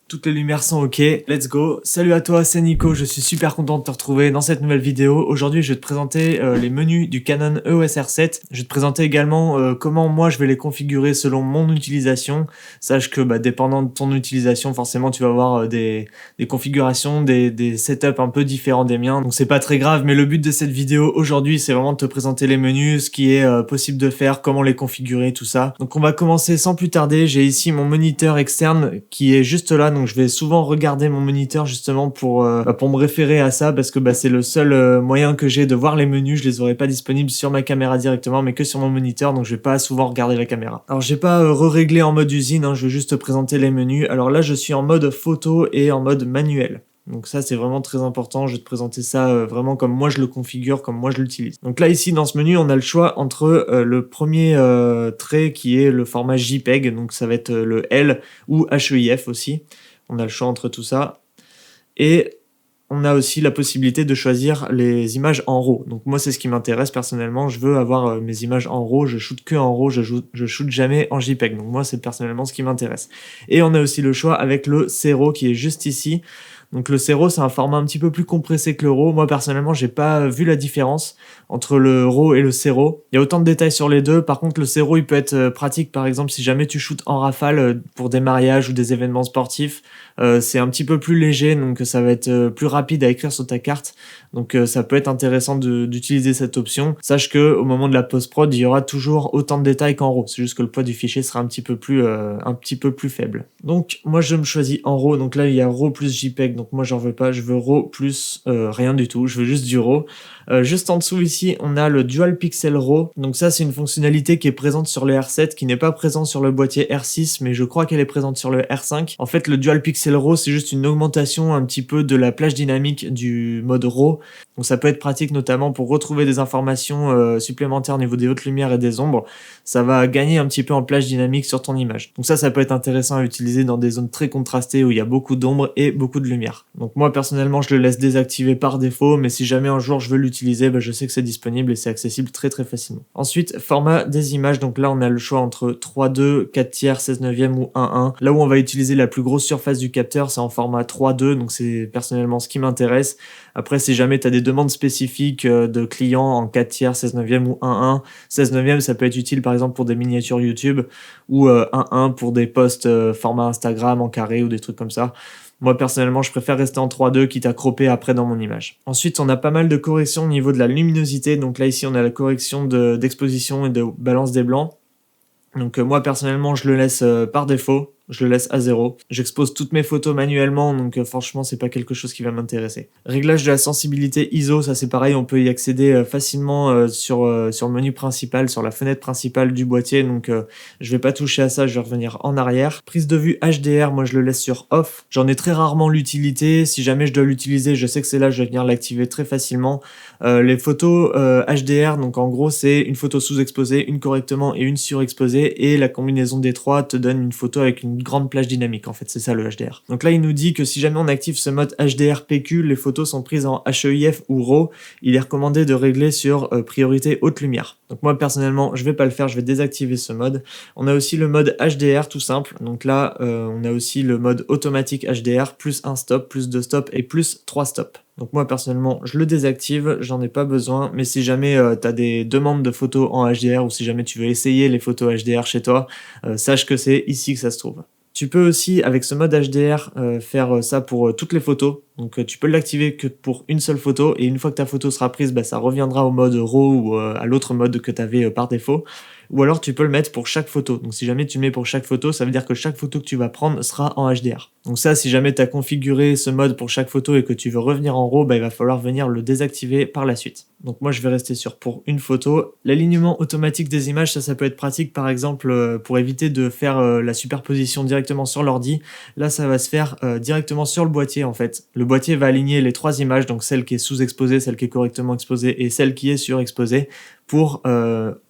Toutes les lumières sont ok, let's go. Salut à toi, c'est Nico, je suis super content de te retrouver dans cette nouvelle vidéo. Aujourd'hui, je vais te présenter les menus du Canon EOS R7. Je vais te présenter également comment moi je vais les configurer selon mon utilisation. Sache que dépendant de ton utilisation, forcément tu vas avoir des configurations, des setups un peu différents des miens. Donc c'est pas très grave, mais le but de cette vidéo aujourd'hui, c'est vraiment de te présenter les menus, ce qui est possible de faire, comment les configurer, tout ça. Donc on va commencer sans plus tarder. J'ai ici mon moniteur externe qui est juste là. Donc je vais souvent regarder mon moniteur justement pour me référer à ça parce que c'est le seul moyen que j'ai de voir les menus. Je les aurai pas disponibles sur ma caméra directement mais que sur mon moniteur, donc je vais pas souvent regarder la caméra. Alors j'ai pas re-réglé en mode usine, je vais juste te présenter les menus. Alors là je suis en mode photo et en mode manuel. Donc ça c'est vraiment très important, je vais te présenter ça vraiment comme moi je le configure, comme moi je l'utilise. Donc là ici dans ce menu on a le choix entre le premier trait qui est le format JPEG, donc ça va être le L ou HEIF aussi. On a le choix entre tout ça. Et on a aussi la possibilité de choisir les images en RAW. Donc moi, c'est ce qui m'intéresse personnellement. Je veux avoir mes images en RAW. Je shoot que en RAW. Je shoot jamais en JPEG. Donc moi, c'est personnellement ce qui m'intéresse. Et on a aussi le choix avec le C-RAW qui est juste ici. Donc le C-RAW, c'est un format un petit peu plus compressé que le RAW. Moi, personnellement, j'ai pas vu la différence entre le RAW et le C-RAW. Il y a autant de détails sur les deux. Par contre, le C-RAW, il peut être pratique, par exemple, si jamais tu shootes en rafale pour des mariages ou des événements sportifs. C'est un petit peu plus léger, donc ça va être plus rapide à écrire sur ta carte. Donc ça peut être intéressant d'utiliser cette option. Sache que au moment de la post-prod, il y aura toujours autant de détails qu'en RAW. C'est juste que le poids du fichier sera un petit peu plus faible. Donc moi, je me choisis en RAW. Donc là, il y a RAW plus JPEG. Donc moi, j'en veux pas. Je veux RAW plus rien du tout. Je veux juste du RAW. Juste en dessous ici, on a le Dual Pixel RAW. Donc ça, c'est une fonctionnalité qui est présente sur le R7, qui n'est pas présente sur le boîtier R6, mais je crois qu'elle est présente sur le R5. En fait, le Dual Pixel RAW, c'est juste une augmentation un petit peu de la plage dynamique du mode RAW. Donc ça peut être pratique notamment pour retrouver des informations supplémentaires au niveau des hautes lumières et des ombres. Ça va gagner un petit peu en plage dynamique sur ton image. Donc ça peut être intéressant à utiliser dans des zones très contrastées où il y a beaucoup d'ombre et beaucoup de lumière. Donc moi personnellement je le laisse désactiver par défaut, mais si jamais un jour je veux l'utiliser, je sais que c'est disponible et c'est accessible très facilement. Ensuite, format des images. Donc là on a le choix entre 3.2, 4 tiers, 16 neuvième ou 1.1. Là où on va utiliser la plus grosse surface du capteur, c'est en format 3.2, donc c'est personnellement ce qui m'intéresse. Après, si jamais tu as des demandes spécifiques de clients en 4 tiers, 16 neuvième ou 1.1, 16 neuvième, ça peut être utile par exemple pour des miniatures YouTube ou 1.1 pour des posts format Instagram en carré ou des trucs comme ça. Moi, personnellement, je préfère rester en 3.2 quitte à cropper après dans mon image. Ensuite, on a pas mal de corrections au niveau de la luminosité. Donc là, ici, on a la correction d'exposition et de balance des blancs. Donc moi, personnellement, je le laisse par défaut. Je le laisse à 0. J'expose toutes mes photos manuellement, donc franchement, c'est pas quelque chose qui va m'intéresser. Réglage de la sensibilité ISO, ça c'est pareil, on peut y accéder facilement sur le menu principal, sur la fenêtre principale du boîtier, donc je vais pas toucher à ça, je vais revenir en arrière. Prise de vue HDR, moi je le laisse sur off. J'en ai très rarement l'utilité. Si jamais je dois l'utiliser, je sais que c'est là, je vais venir l'activer très facilement. Les photos HDR, donc en gros, c'est une photo sous-exposée, une correctement et une surexposée, et la combinaison des trois te donne une photo avec une grande plage dynamique, en fait, c'est ça le HDR. Donc là, il nous dit que si jamais on active ce mode HDR PQ, les photos sont prises en HEIF ou RAW. Il est recommandé de régler sur priorité haute lumière. Donc moi, personnellement, je vais pas le faire, je vais désactiver ce mode. On a aussi le mode HDR tout simple. Donc là, on a aussi le mode automatique HDR, plus un stop, plus 2 stops et plus 3 stops. Donc moi personnellement je le désactive, j'en ai pas besoin, mais si jamais tu as des demandes de photos en HDR ou si jamais tu veux essayer les photos HDR chez toi, sache que c'est ici que ça se trouve. Tu peux aussi avec ce mode HDR faire ça pour toutes les photos, donc tu peux l'activer que pour une seule photo et une fois que ta photo sera prise, ça reviendra au mode RAW ou à l'autre mode que tu avais par défaut. Ou alors tu peux le mettre pour chaque photo. Donc si jamais tu le mets pour chaque photo, ça veut dire que chaque photo que tu vas prendre sera en HDR. Donc ça, si jamais tu as configuré ce mode pour chaque photo et que tu veux revenir en RAW, il va falloir venir le désactiver par la suite. Donc moi je vais rester sur pour une photo. L'alignement automatique des images, ça peut être pratique par exemple pour éviter de faire la superposition directement sur l'ordi. Là ça va se faire directement sur le boîtier en fait. Le boîtier va aligner les 3 images, donc celle qui est sous-exposée, celle qui est correctement exposée et celle qui est surexposée, pour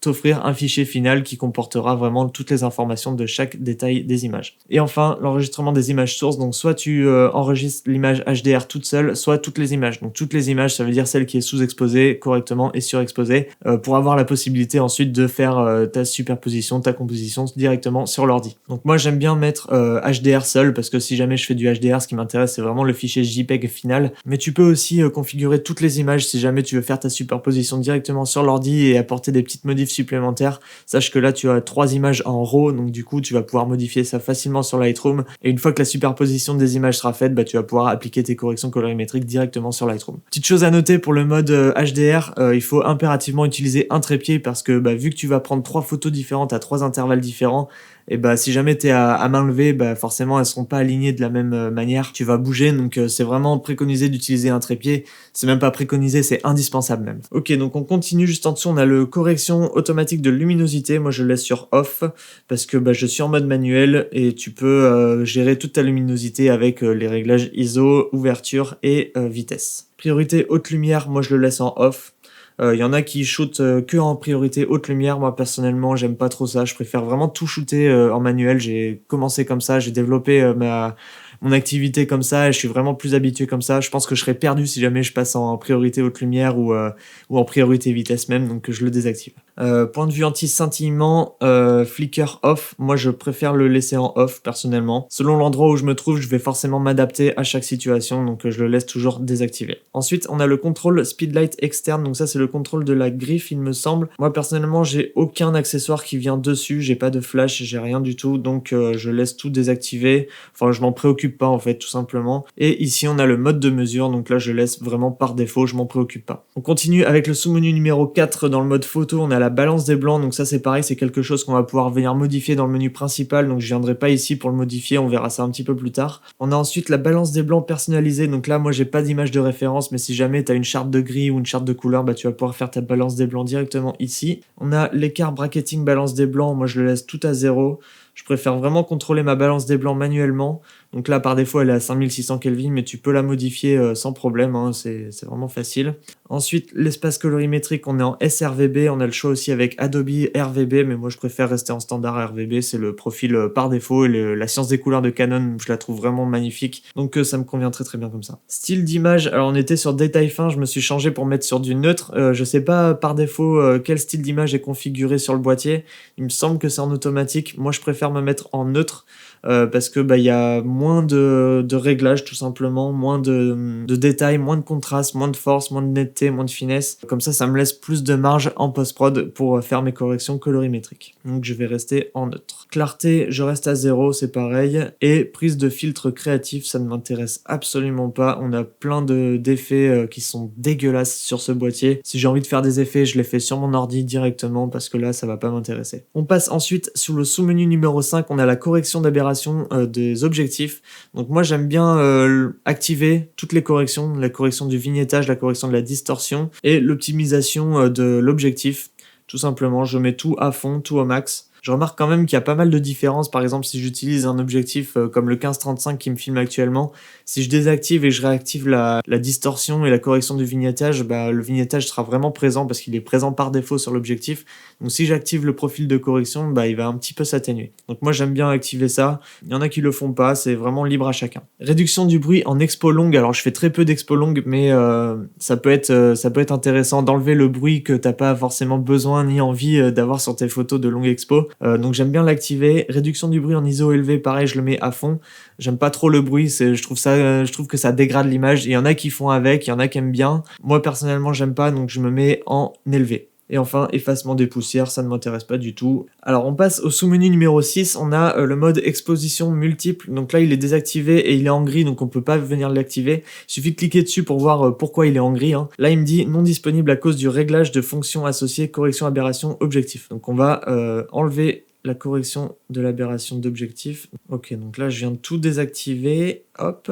t'offrir un fichier final qui comportera vraiment toutes les informations de chaque détail des images. Et enfin, l'enregistrement des images source, donc soit tu enregistres l'image HDR toute seule, soit toutes les images. Donc toutes les images, ça veut dire celle qui est sous-exposée correctement et surexposée, pour avoir la possibilité ensuite de faire ta superposition, ta composition directement sur l'ordi. Donc moi j'aime bien mettre HDR seul, parce que si jamais je fais du HDR, ce qui m'intéresse c'est vraiment le fichier JPEG final, mais tu peux aussi configurer toutes les images si jamais tu veux faire ta superposition directement sur l'ordi et apporter des petites modifs supplémentaires. Sache que là tu as 3 images en RAW, donc du coup tu vas pouvoir modifier ça facilement sur Lightroom, et une fois que la superposition des images sera faite, tu vas pouvoir appliquer tes corrections colorimétriques directement sur Lightroom. Petite chose à noter pour le mode HDR, il faut impérativement utiliser un trépied, parce que vu que tu vas prendre 3 photos différentes à 3 intervalles différents, et si jamais t'es à main levée, forcément elles seront pas alignées de la même manière, tu vas bouger, donc c'est vraiment préconisé d'utiliser un trépied, c'est même pas préconisé, c'est indispensable même. Ok, donc on continue, juste en dessous on a le correction automatique de luminosité, moi je le laisse sur off, parce que je suis en mode manuel, et tu peux gérer toute ta luminosité avec les réglages ISO, ouverture et vitesse. Priorité haute lumière, moi je le laisse en off. Y en a qui shootent que en priorité haute lumière. Moi personnellement j'aime pas trop ça, je préfère vraiment tout shooter en manuel. J'ai commencé comme ça, j'ai développé mon activité comme ça, et je suis vraiment plus habitué comme ça. Je pense que je serais perdu si jamais je passe en priorité haute lumière ou en priorité vitesse même, donc je le désactive. Point de vue anti-scintillement, flicker off, moi je préfère le laisser en off personnellement. Selon l'endroit où je me trouve, je vais forcément m'adapter à chaque situation, donc je le laisse toujours désactivé. Ensuite on a le contrôle speedlight externe, donc ça c'est le contrôle de la griffe il me semble. Moi personnellement j'ai aucun accessoire qui vient dessus, j'ai pas de flash, j'ai rien du tout, donc je laisse tout désactiver. Enfin je m'en préoccupe pas en fait, tout simplement. Et ici on a le mode de mesure, donc là je laisse vraiment par défaut, je m'en préoccupe pas. On continue avec le sous-menu numéro 4. Dans le mode photo on a la balance des blancs, donc ça c'est pareil, c'est quelque chose qu'on va pouvoir venir modifier dans le menu principal, donc je viendrai pas ici pour le modifier, on verra ça un petit peu plus tard. On a ensuite la balance des blancs personnalisée, donc là moi j'ai pas d'image de référence, mais si jamais tu as une charte de gris ou une charte de couleur, tu vas pouvoir faire ta balance des blancs directement ici. On a l'écart bracketing balance des blancs, moi je le laisse tout à 0. Je préfère vraiment contrôler ma balance des blancs manuellement. Donc là, par défaut, elle est à 5600 Kelvin, mais tu peux la modifier sans problème, hein, c'est vraiment facile. Ensuite, l'espace colorimétrique, on est en sRVB. On a le choix aussi avec Adobe RVB, mais moi, je préfère rester en standard RVB. C'est le profil par défaut. Et la science des couleurs de Canon, je la trouve vraiment magnifique. Donc ça me convient très très bien comme ça. Style d'image, alors on était sur détail fin, je me suis changé pour mettre sur du neutre. Je sais pas par défaut quel style d'image est configuré sur le boîtier. Il me semble que c'est en automatique. Moi, je préfère me mettre en neutre. Parce que y a moins de réglages tout simplement, moins de détails, moins de contraste, moins de force, moins de netteté, moins de finesse. Comme ça me laisse plus de marge en post-prod pour faire mes corrections colorimétriques. Donc je vais rester en neutre. Clarté, je reste à 0, c'est pareil. Et prise de filtre créatif, ça ne m'intéresse absolument pas. On a plein d'effets qui sont dégueulasses sur ce boîtier. Si j'ai envie de faire des effets, je les fais sur mon ordi directement, parce que là ça va pas m'intéresser. On passe ensuite sur le sous-menu numéro 5, on a la correction d'aberration des objectifs. Donc moi j'aime bien activer toutes les corrections, la correction du vignettage, la correction de la distorsion et l'optimisation de l'objectif. Tout simplement, je mets tout à fond, tout au max. Je remarque quand même qu'il y a pas mal de différences. Par exemple, si j'utilise un objectif comme le 15-35 qui me filme actuellement, si je désactive et je réactive la distorsion et la correction du vignettage, le vignettage sera vraiment présent parce qu'il est présent par défaut sur l'objectif. Donc si j'active le profil de correction, il va un petit peu s'atténuer. Donc moi j'aime bien activer ça. Il y en a qui le font pas, c'est vraiment libre à chacun. Réduction du bruit en expo longue. Alors je fais très peu d'expo longue, mais ça peut être intéressant d'enlever le bruit que t'as pas forcément besoin ni envie d'avoir sur tes photos de longue expo. Donc j'aime bien l'activer. Réduction du bruit en ISO élevé, pareil, je le mets à fond. J'aime pas trop le bruit, je trouve que ça dégrade l'image. Il y en a qui font avec, il y en a qui aiment bien. Moi personnellement j'aime pas, donc je me mets en élevé. Et enfin, effacement des poussières, ça ne m'intéresse pas du tout. Alors on passe au sous-menu numéro 6, on a le mode exposition multiple. Donc là il est désactivé et il est en gris, donc on peut pas venir l'activer. Il suffit de cliquer dessus pour voir pourquoi il est en gris. Là il me dit non disponible à cause du réglage de fonctions associées correction aberration objectif. Donc on va enlever la correction de l'aberration d'objectif. Ok, donc là je viens de tout désactiver, hop.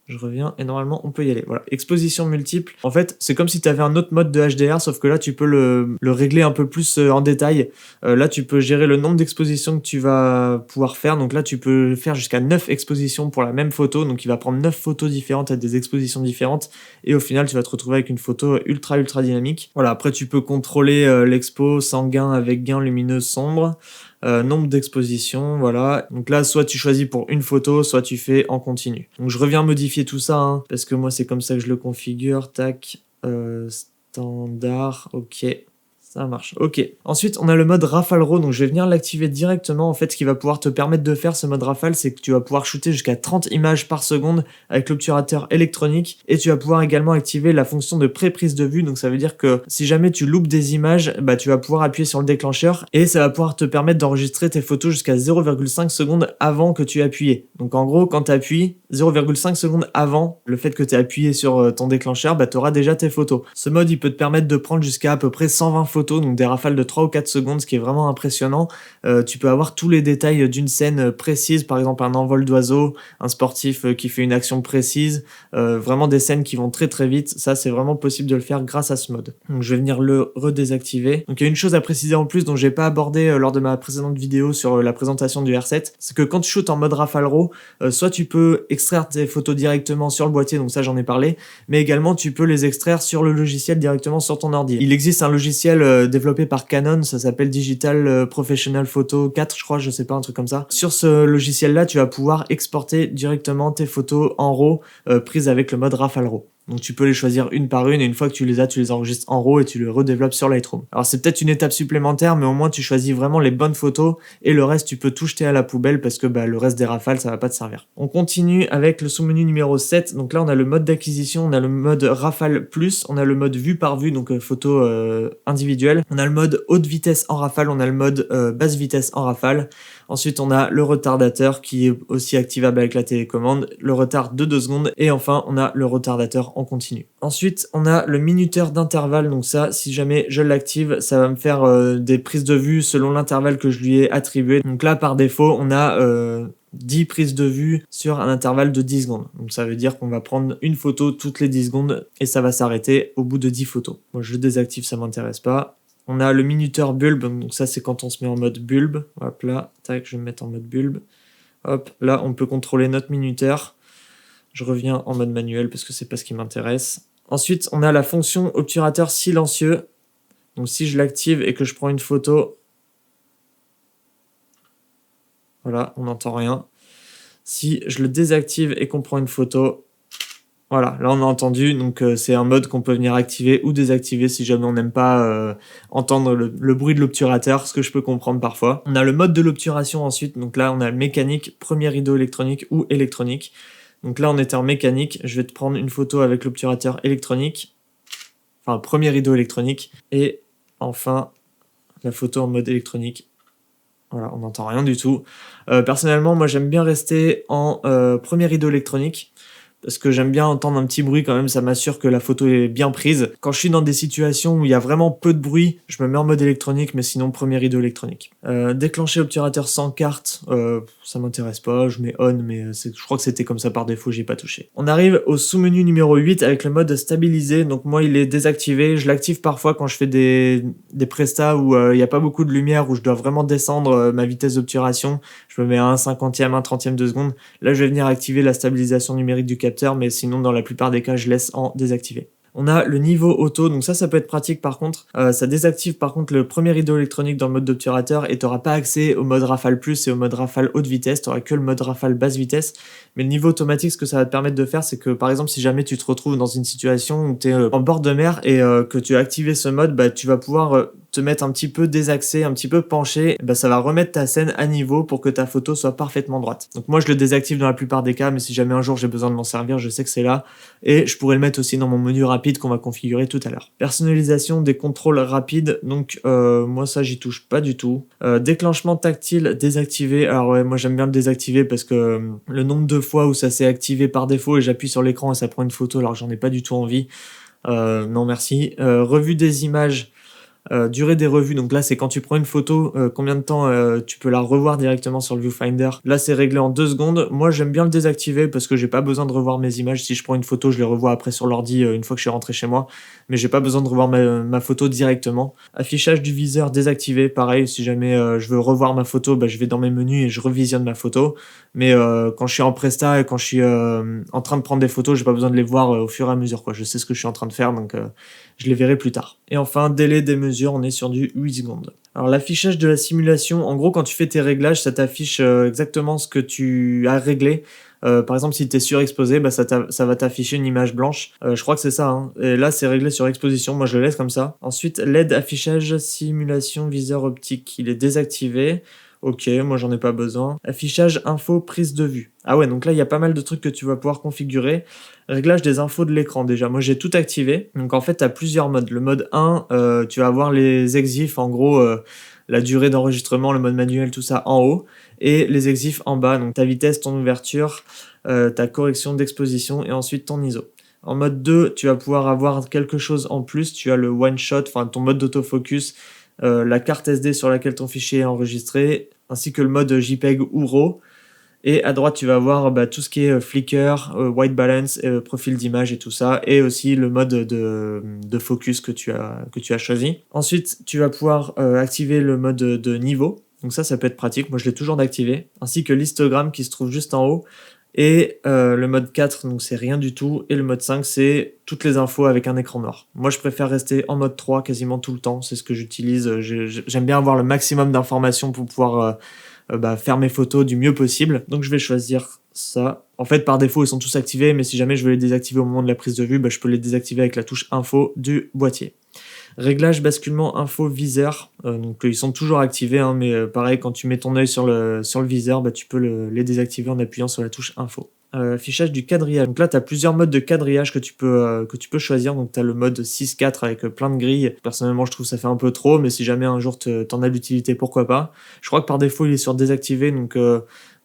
Je reviens et normalement on peut y aller. Voilà, exposition multiple. En fait, c'est comme si tu avais un autre mode de HDR, sauf que là tu peux le régler un peu plus en détail. Là tu peux gérer le nombre d'expositions que tu vas pouvoir faire. Donc là tu peux faire jusqu'à 9 expositions pour la même photo. Donc il va prendre 9 photos différentes à des expositions différentes. Et au final tu vas te retrouver avec une photo ultra dynamique. Voilà, après tu peux contrôler l'expo sans gain avec gain lumineux sombre. nombre d'expositions, voilà. Donc là, soit tu choisis pour une photo, soit tu fais en continu. Donc je reviens modifier tout ça, hein, parce que moi c'est comme ça que je le configure. Tac, standard, ok. Ça marche, ok. Ensuite, on a le mode Rafale RAW, donc je vais venir l'activer directement. En fait, ce qui va pouvoir te permettre de faire ce mode Rafale, c'est que tu vas pouvoir shooter jusqu'à 30 images par seconde avec l'obturateur électronique, et tu vas pouvoir également activer la fonction de pré-prise de vue, donc ça veut dire que si jamais tu loupes des images, bah tu vas pouvoir appuyer sur le déclencheur, et ça va pouvoir te permettre d'enregistrer tes photos jusqu'à 0,5 secondes avant que tu aies appuyé. Donc en gros, quand tu appuies, 0,5 secondes avant le fait que tu aies appuyé sur ton déclencheur, bah tu auras déjà tes photos. Ce mode, il peut te permettre de prendre jusqu'à à peu près 120 photos, donc des rafales de 3 ou 4 secondes, ce qui est vraiment impressionnant. Tu peux avoir tous les détails d'une scène précise, par exemple un envol d'oiseau, un sportif qui fait une action précise, vraiment des scènes qui vont très très vite. Ça, c'est vraiment possible de le faire grâce à ce mode. Donc je vais venir le redésactiver. Donc il y a une chose à préciser en plus dont j'ai pas abordé lors de ma précédente vidéo sur la présentation du R7, c'est que quand tu shootes en mode Rafale RAW, soit tu peux extraire tes photos directement sur le boîtier, donc ça j'en ai parlé, mais également tu peux les extraire sur le logiciel directement sur ton ordi. Il existe un logiciel développé par Canon, ça s'appelle Digital Professional Photo 4, je crois, je sais pas, un truc comme ça. Sur ce logiciel-là, tu vas pouvoir exporter directement tes photos en RAW prises avec le mode Rafale RAW. Donc tu peux les choisir une par une, et une fois que tu les enregistres en RAW et tu les redéveloppes sur Lightroom. Alors c'est peut-être une étape supplémentaire, mais au moins tu choisis vraiment les bonnes photos, et le reste tu peux tout jeter à la poubelle parce que le reste des rafales ça va pas te servir. On continue avec le sous-menu numéro 7. Donc là on a le mode d'acquisition, on a le mode Rafale Plus, on a le mode vue par vue, donc photo individuelle. On a le mode haute vitesse en rafale, on a le mode basse vitesse en rafale. Ensuite, on a le retardateur qui est aussi activable avec la télécommande, le retard de 2 secondes, et enfin, on a le retardateur en continu. Ensuite, on a le minuteur d'intervalle, donc ça, si jamais je l'active, ça va me faire des prises de vue selon l'intervalle que je lui ai attribué. Donc là, par défaut, on a 10 prises de vue sur un intervalle de 10 secondes. Donc ça veut dire qu'on va prendre une photo toutes les 10 secondes, et ça va s'arrêter au bout de 10 photos. Moi, je le désactive, ça m'intéresse pas. On a le minuteur bulbe, donc ça c'est quand on se met en mode bulbe. Hop là, tac, je vais me mettre en mode bulbe. Hop, là on peut contrôler notre minuteur. Je reviens en mode manuel parce que c'est pas ce qui m'intéresse. Ensuite, on a la fonction obturateur silencieux. Donc si je l'active et que je prends une photo, voilà, on n'entend rien. Si je le désactive et qu'on prend une photo, voilà, là on a entendu, donc c'est un mode qu'on peut venir activer ou désactiver si jamais on n'aime pas entendre le bruit de l'obturateur, ce que je peux comprendre parfois. On a le mode de l'obturation ensuite, donc là on a le mécanique, premier rideau électronique ou électronique. Donc là on était en mécanique, je vais te prendre une photo avec l'obturateur électronique, enfin premier rideau électronique, et enfin la photo en mode électronique. Voilà, on n'entend rien du tout. Personnellement, moi j'aime bien rester en premier rideau électronique, parce que j'aime bien entendre un petit bruit quand même, ça m'assure que la photo est bien prise. Quand je suis dans des situations où il y a vraiment peu de bruit, je me mets en mode électronique, mais sinon premier rideau électronique. Déclencher obturateur sans carte, ça m'intéresse pas, je mets on, mais je crois que c'était comme ça par défaut, j'y ai pas touché. On arrive au sous-menu numéro 8 avec le mode stabilisé, donc moi il est désactivé, je l'active parfois quand je fais des prestats où il n'y a pas beaucoup de lumière, où je dois vraiment descendre ma vitesse d'obturation, je me mets à 1/50e, 1/30e de seconde. Là je vais venir activer la stabilisation numérique du capteur, mais sinon dans la plupart des cas je laisse en désactivé. On a le niveau auto, donc ça peut être pratique par contre, ça désactive par contre le premier rideau électronique dans le mode d'obturateur, et tu n'auras pas accès au mode Rafale Plus et au mode Rafale haute vitesse, tu n'auras que le mode Rafale basse vitesse. Mais le niveau automatique, ce que ça va te permettre de faire, c'est que par exemple si jamais tu te retrouves dans une situation où tu es en bord de mer et que tu as activé ce mode, tu vas pouvoir te mettre un petit peu désaxé, un petit peu penché, ça va remettre ta scène à niveau pour que ta photo soit parfaitement droite. Donc moi je le désactive dans la plupart des cas, mais si jamais un jour j'ai besoin de m'en servir, je sais que c'est là, et je pourrais le mettre aussi dans mon menu rapide qu'on va configurer tout à l'heure. Personnalisation des contrôles rapides, donc moi ça j'y touche pas du tout. Déclenchement tactile désactivé, alors ouais, moi j'aime bien le désactiver parce que le nombre de fois où ça s'est activé par défaut et j'appuie sur l'écran et ça prend une photo alors que j'en ai pas du tout envie, non merci. Revue des images, durée des revues, donc là c'est quand tu prends une photo, combien de temps tu peux la revoir directement sur le viewfinder. Là c'est réglé en 2 secondes. Moi j'aime bien le désactiver parce que j'ai pas besoin de revoir mes images. Si je prends une photo, je les revois après sur l'ordi une fois que je suis rentré chez moi, mais j'ai pas besoin de revoir ma photo directement. Affichage du viseur désactivé, pareil, si jamais je veux revoir ma photo, je vais dans mes menus et je revisionne ma photo, mais quand je suis en presta et quand je suis en train de prendre des photos, j'ai pas besoin de les voir au fur et à mesure, quoi. Je sais ce que je suis en train de faire, donc je les verrai plus tard. Et enfin, délai des menus mesure, on est sur du 8 secondes. Alors l'affichage de la simulation, en gros quand tu fais tes réglages, ça t'affiche exactement ce que tu as réglé. Par exemple, si tu es surexposé, bah, ça va t'afficher une image blanche. Je crois que c'est ça, hein. Et là, c'est réglé sur exposition. Moi, je le laisse comme ça. Ensuite, LED affichage simulation viseur optique. Il est désactivé. Ok, moi, j'en ai pas besoin. Affichage info prise de vue. Ah ouais, donc là, il y a pas mal de trucs que tu vas pouvoir configurer. Réglage des infos de l'écran, déjà. Moi, j'ai tout activé. Donc, en fait, tu as plusieurs modes. Le mode 1, tu vas avoir les exifs, en gros, la durée d'enregistrement, le mode manuel, tout ça en haut. Et les exifs en bas, donc ta vitesse, ton ouverture, ta correction d'exposition et ensuite ton ISO. En mode 2, tu vas pouvoir avoir quelque chose en plus, tu as le one shot, enfin ton mode d'autofocus, la carte SD sur laquelle ton fichier est enregistré, ainsi que le mode JPEG ou RAW. Et à droite, tu vas avoir tout ce qui est flicker, white balance, profil d'image et tout ça, et aussi le mode de focus que tu as choisi. Ensuite, tu vas pouvoir activer le mode de niveau. Donc ça peut être pratique. Moi, je l'ai toujours d'activer. Ainsi que l'histogramme qui se trouve juste en haut. Et le mode 4, donc c'est rien du tout. Et le mode 5, c'est toutes les infos avec un écran noir. Moi, je préfère rester en mode 3 quasiment tout le temps. C'est ce que j'utilise. J'aime bien avoir le maximum d'informations pour pouvoir faire mes photos du mieux possible. Donc, je vais choisir ça. En fait, par défaut, ils sont tous activés. Mais si jamais je veux les désactiver au moment de la prise de vue, je peux les désactiver avec la touche info du boîtier. Réglage basculement info viseur, donc ils sont toujours activés, hein, mais pareil quand tu mets ton œil sur le viseur, tu peux les désactiver en appuyant sur la touche info. Affichage du quadrillage, donc là tu as plusieurs modes de quadrillage que tu peux choisir, donc tu as le mode 6-4 avec plein de grilles. Personnellement je trouve que ça fait un peu trop, mais si jamais un jour t'en as l'utilité, pourquoi pas. Je crois que par défaut il est sur désactivé, donc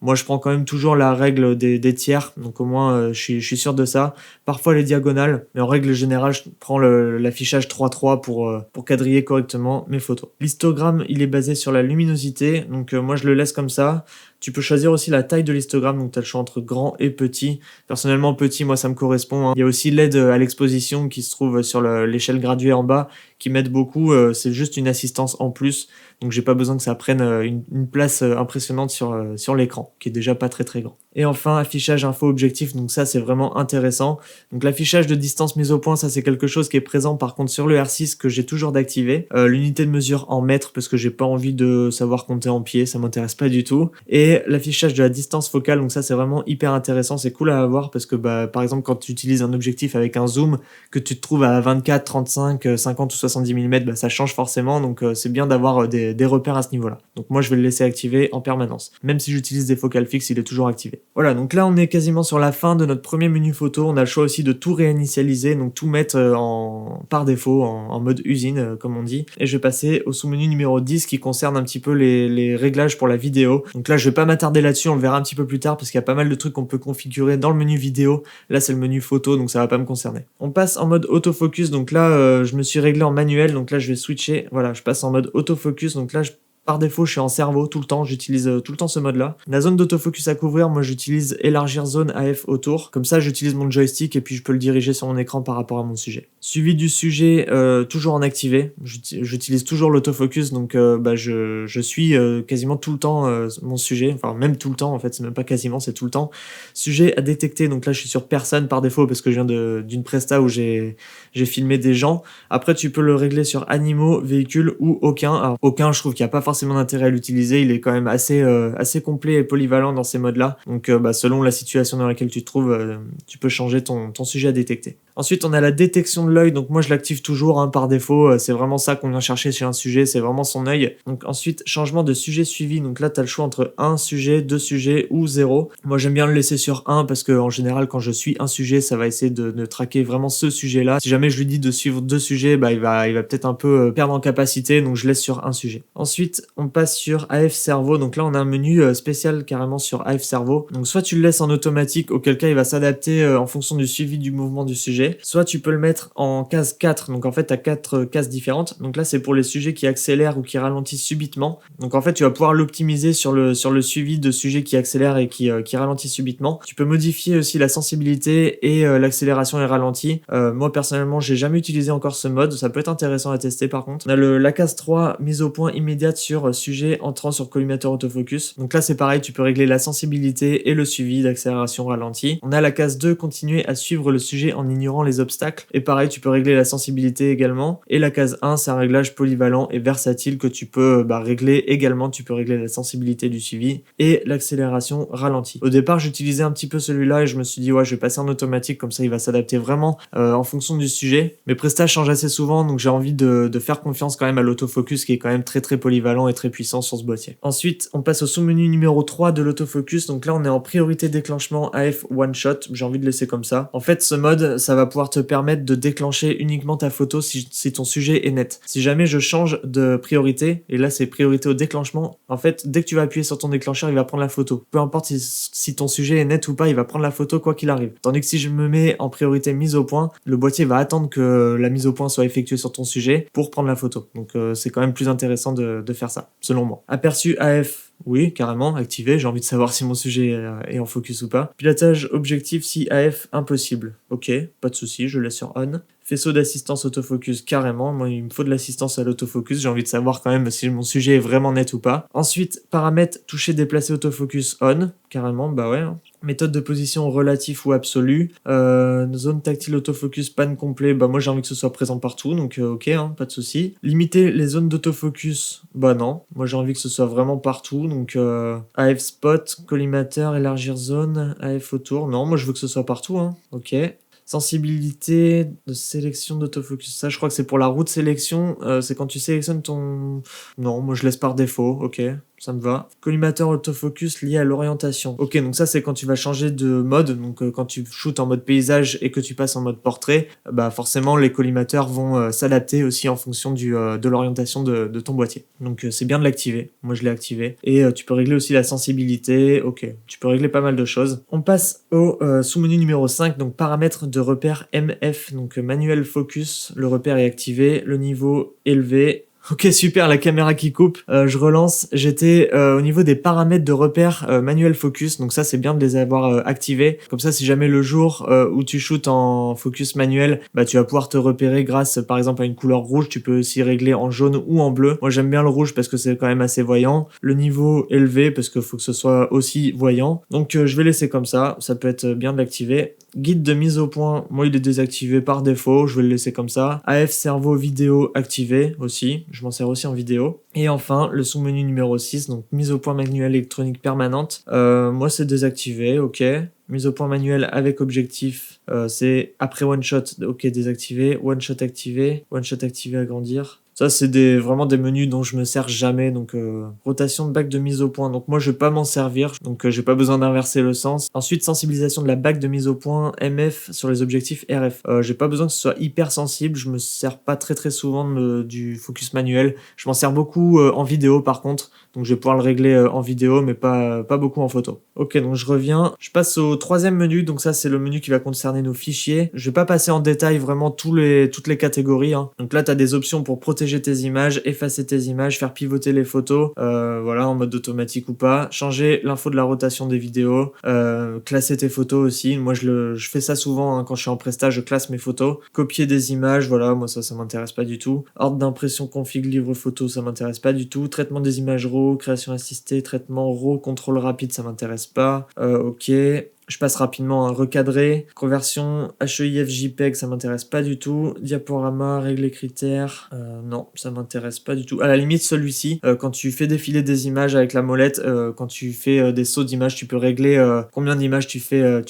moi je prends quand même toujours la règle des tiers, donc au moins je suis sûr de ça. Parfois les diagonales, mais en règle générale je prends l'affichage 3-3 pour quadriller correctement mes photos. L'histogramme il est basé sur la luminosité, donc moi je le laisse comme ça. Tu peux choisir aussi la taille de l'histogramme, donc tu as le choix entre grand et petit. Personnellement petit, moi ça me correspond, hein. Il y a aussi l'aide à l'exposition qui se trouve sur l'échelle graduée en bas, qui m'aide beaucoup, c'est juste une assistance en plus, donc j'ai pas besoin que ça prenne une place impressionnante sur l'écran, qui est déjà pas très très grand. Et enfin, affichage info objectif, donc ça c'est vraiment intéressant. Donc l'affichage de distance mise au point, ça c'est quelque chose qui est présent par contre sur le R6 que j'ai toujours d'activer. L'unité de mesure en mètres parce que j'ai pas envie de savoir compter en pieds, ça m'intéresse pas du tout. Et l'affichage de la distance focale, donc ça c'est vraiment hyper intéressant, c'est cool à avoir parce que par exemple quand tu utilises un objectif avec un zoom, que tu te trouves à 24, 35, 50 ou 70 mm, ça change forcément, donc c'est bien d'avoir des repères à ce niveau-là. Donc moi je vais le laisser activer en permanence. Même si j'utilise des focales fixes, il est toujours activé. Voilà, donc là on est quasiment sur la fin de notre premier menu photo. On a le choix aussi de tout réinitialiser, donc tout mettre par défaut en mode usine, comme on dit. Et je vais passer au sous-menu numéro 10 qui concerne un petit peu les réglages pour la vidéo. Donc là je vais pas m'attarder là-dessus, on le verra un petit peu plus tard parce qu'il y a pas mal de trucs qu'on peut configurer dans le menu vidéo. Là c'est le menu photo, donc ça va pas me concerner. On passe en mode autofocus, donc là je me suis réglé en manuel, donc là je vais switcher. Voilà, je passe en mode autofocus, donc là par défaut, je suis en cerveau tout le temps, j'utilise tout le temps ce mode-là. La zone d'autofocus à couvrir, moi j'utilise élargir zone AF autour. Comme ça, j'utilise mon joystick et puis je peux le diriger sur mon écran par rapport à mon sujet. Suivi du sujet, toujours en activé. J'utilise toujours l'autofocus, donc je suis quasiment tout le temps mon sujet. Enfin, même tout le temps en fait, c'est même pas quasiment, c'est tout le temps. Sujet à détecter, donc là je suis sur personne par défaut parce que je viens d'une presta où j'ai filmé des gens. Après, tu peux le régler sur animaux, véhicules ou aucun. Alors, aucun, je trouve qu'il n'y a pas forcément d'intérêt à l'utiliser, il est quand même assez complet et polyvalent dans ces modes-là. Donc selon la situation dans laquelle tu te trouves, tu peux changer ton sujet à détecter. Ensuite, on a la détection de l'œil, donc moi je l'active toujours par défaut, c'est vraiment ça qu'on vient chercher chez un sujet, c'est vraiment son œil. Donc ensuite, changement de sujet suivi, donc là tu as le choix entre un sujet, 2 sujets ou 0. Moi j'aime bien le laisser sur 1 parce que en général quand je suis un sujet, ça va essayer de traquer vraiment ce sujet-là. Si jamais je lui dis de suivre 2 sujets, il va peut-être un peu perdre en capacité, donc je laisse sur un sujet. Ensuite, on passe sur AF Cerveau, donc là on a un menu spécial carrément sur AF Cerveau. Donc soit tu le laisses en automatique, auquel cas il va s'adapter en fonction du suivi du mouvement du sujet, soit tu peux le mettre en case 4, donc en fait tu as 4 cases différentes. Donc là c'est pour les sujets qui accélèrent ou qui ralentissent subitement. Donc en fait tu vas pouvoir l'optimiser sur le suivi de sujets qui accélèrent et qui ralentissent subitement. Tu peux modifier aussi la sensibilité et l'accélération et ralenti. Moi personnellement j'ai jamais utilisé encore ce mode, ça peut être intéressant à tester par contre. On a la case 3, mise au point immédiate sur sujet entrant sur collimateur autofocus. Donc là c'est pareil, tu peux régler la sensibilité et le suivi d'accélération ralenti. On a la case 2, continuer à suivre le sujet en ignorant durant les obstacles. Et pareil, tu peux régler la sensibilité également. Et la case 1, c'est un réglage polyvalent et versatile que tu peux régler également. Tu peux régler la sensibilité du suivi et l'accélération ralentie. Au départ, j'utilisais un petit peu celui-là et je me suis dit, ouais, je vais passer en automatique, comme ça il va s'adapter vraiment en fonction du sujet. Mes prestats changent assez souvent, donc j'ai envie de faire confiance quand même à l'autofocus qui est quand même très très polyvalent et très puissant sur ce boîtier. Ensuite, on passe au sous-menu numéro 3 de l'autofocus. Donc là, on est en priorité déclenchement AF One Shot. J'ai envie de laisser comme ça. En fait, ce mode, ça va pouvoir te permettre de déclencher uniquement ta photo si ton sujet est net. Si jamais je change de priorité, et là c'est priorité au déclenchement, en fait, dès que tu vas appuyer sur ton déclencheur, il va prendre la photo. Peu importe si ton sujet est net ou pas, il va prendre la photo quoi qu'il arrive. Tandis que si je me mets en priorité mise au point, le boîtier va attendre que la mise au point soit effectuée sur ton sujet pour prendre la photo. Donc c'est quand même plus intéressant de faire ça, selon moi. Aperçu AF, oui, carrément, activé. J'ai envie de savoir si mon sujet est en focus ou pas. Pilotage objectif si AF impossible. Ok, pas de souci, je laisse sur on. Faisceau d'assistance autofocus, carrément. Moi, il me faut de l'assistance à l'autofocus. J'ai envie de savoir quand même si mon sujet est vraiment net ou pas. Ensuite, paramètres, toucher, déplacer, autofocus, on. Carrément, bah ouais. Méthode de position relatif ou absolu. Zone tactile autofocus, panne complet. Bah moi, j'ai envie que ce soit présent partout. Donc, ok, pas de souci. Limiter les zones d'autofocus. Bah non. Moi, j'ai envie que ce soit vraiment partout. Donc, AF spot, collimateur, élargir zone, AF autour. Non, moi, je veux que ce soit partout. Ok. Sensibilité de sélection d'autofocus. Ça, je crois que c'est pour la route sélection. C'est quand tu sélectionnes ton... Non, moi je laisse par défaut. Ok, ça me va. Collimateur autofocus lié à l'orientation. Ok, donc ça c'est quand tu vas changer de mode. Donc quand tu shootes en mode paysage et que tu passes en mode portrait, bah forcément les collimateurs vont s'adapter aussi en fonction de l'orientation de ton boîtier. Donc c'est bien de l'activer. Moi je l'ai activé. Et tu peux régler aussi la sensibilité. Ok, tu peux régler pas mal de choses. On passe au sous-menu numéro 5, donc paramètres de repère MF, donc manuel focus. Le repère est activé, le niveau élevé. Ok, super, la caméra qui coupe. Je relance. J'étais au niveau des paramètres de repère manuel focus. Donc ça, c'est bien de les avoir activés. Comme ça, si jamais le jour où tu shootes en focus manuel, bah tu vas pouvoir te repérer grâce, par exemple, à une couleur rouge. Tu peux aussi régler en jaune ou en bleu. Moi, j'aime bien le rouge parce que c'est quand même assez voyant. Le niveau élevé parce qu'il faut que ce soit aussi voyant. Donc je vais laisser comme ça. Ça peut être bien de l'activer. Guide de mise au point, moi il est désactivé par défaut, je vais le laisser comme ça. AF cerveau vidéo activé aussi, je m'en sers aussi en vidéo. Et enfin, le sous-menu numéro 6, donc mise au point manuelle électronique permanente. Moi c'est désactivé, ok. Mise au point manuel avec objectif, c'est après one shot, ok, désactivé. One shot activé, agrandir. Ça, c'est vraiment des menus dont je me sers jamais. Donc, rotation de bague de mise au point. Donc, moi, je vais pas m'en servir. Donc, j'ai pas besoin d'inverser le sens. Ensuite, sensibilisation de la bague de mise au point MF sur les objectifs RF. J'ai pas besoin que ce soit hyper sensible. Je me sers pas très très souvent du focus manuel. Je m'en sers beaucoup en vidéo par contre. Donc, je vais pouvoir le régler en vidéo, mais pas beaucoup en photo. Ok, donc je reviens. Je passe au troisième menu. Donc, ça, c'est le menu qui va concerner nos fichiers. Je vais pas passer en détail vraiment toutes les catégories. Donc là, tu as des options pour protéger tes images, effacer tes images, faire pivoter les photos, voilà, en mode automatique ou pas, changer l'info de la rotation des vidéos, classer tes photos aussi. Moi, je fais ça souvent quand je suis en presta, je classe mes photos, copier des images, voilà, moi ça m'intéresse pas du tout. Ordre d'impression, config, livre photo, ça m'intéresse pas du tout. Traitement des images RAW, création assistée, traitement RAW, contrôle rapide, ça m'intéresse pas. Ok. Je passe rapidement à recadrer. Conversion HEIF JPEG, ça m'intéresse pas du tout. Diaporama, régler critères. Non, ça m'intéresse pas du tout. À la limite, celui-ci, quand tu fais défiler des images avec la molette, quand tu fais des sauts d'images, tu peux régler combien d'images tu fais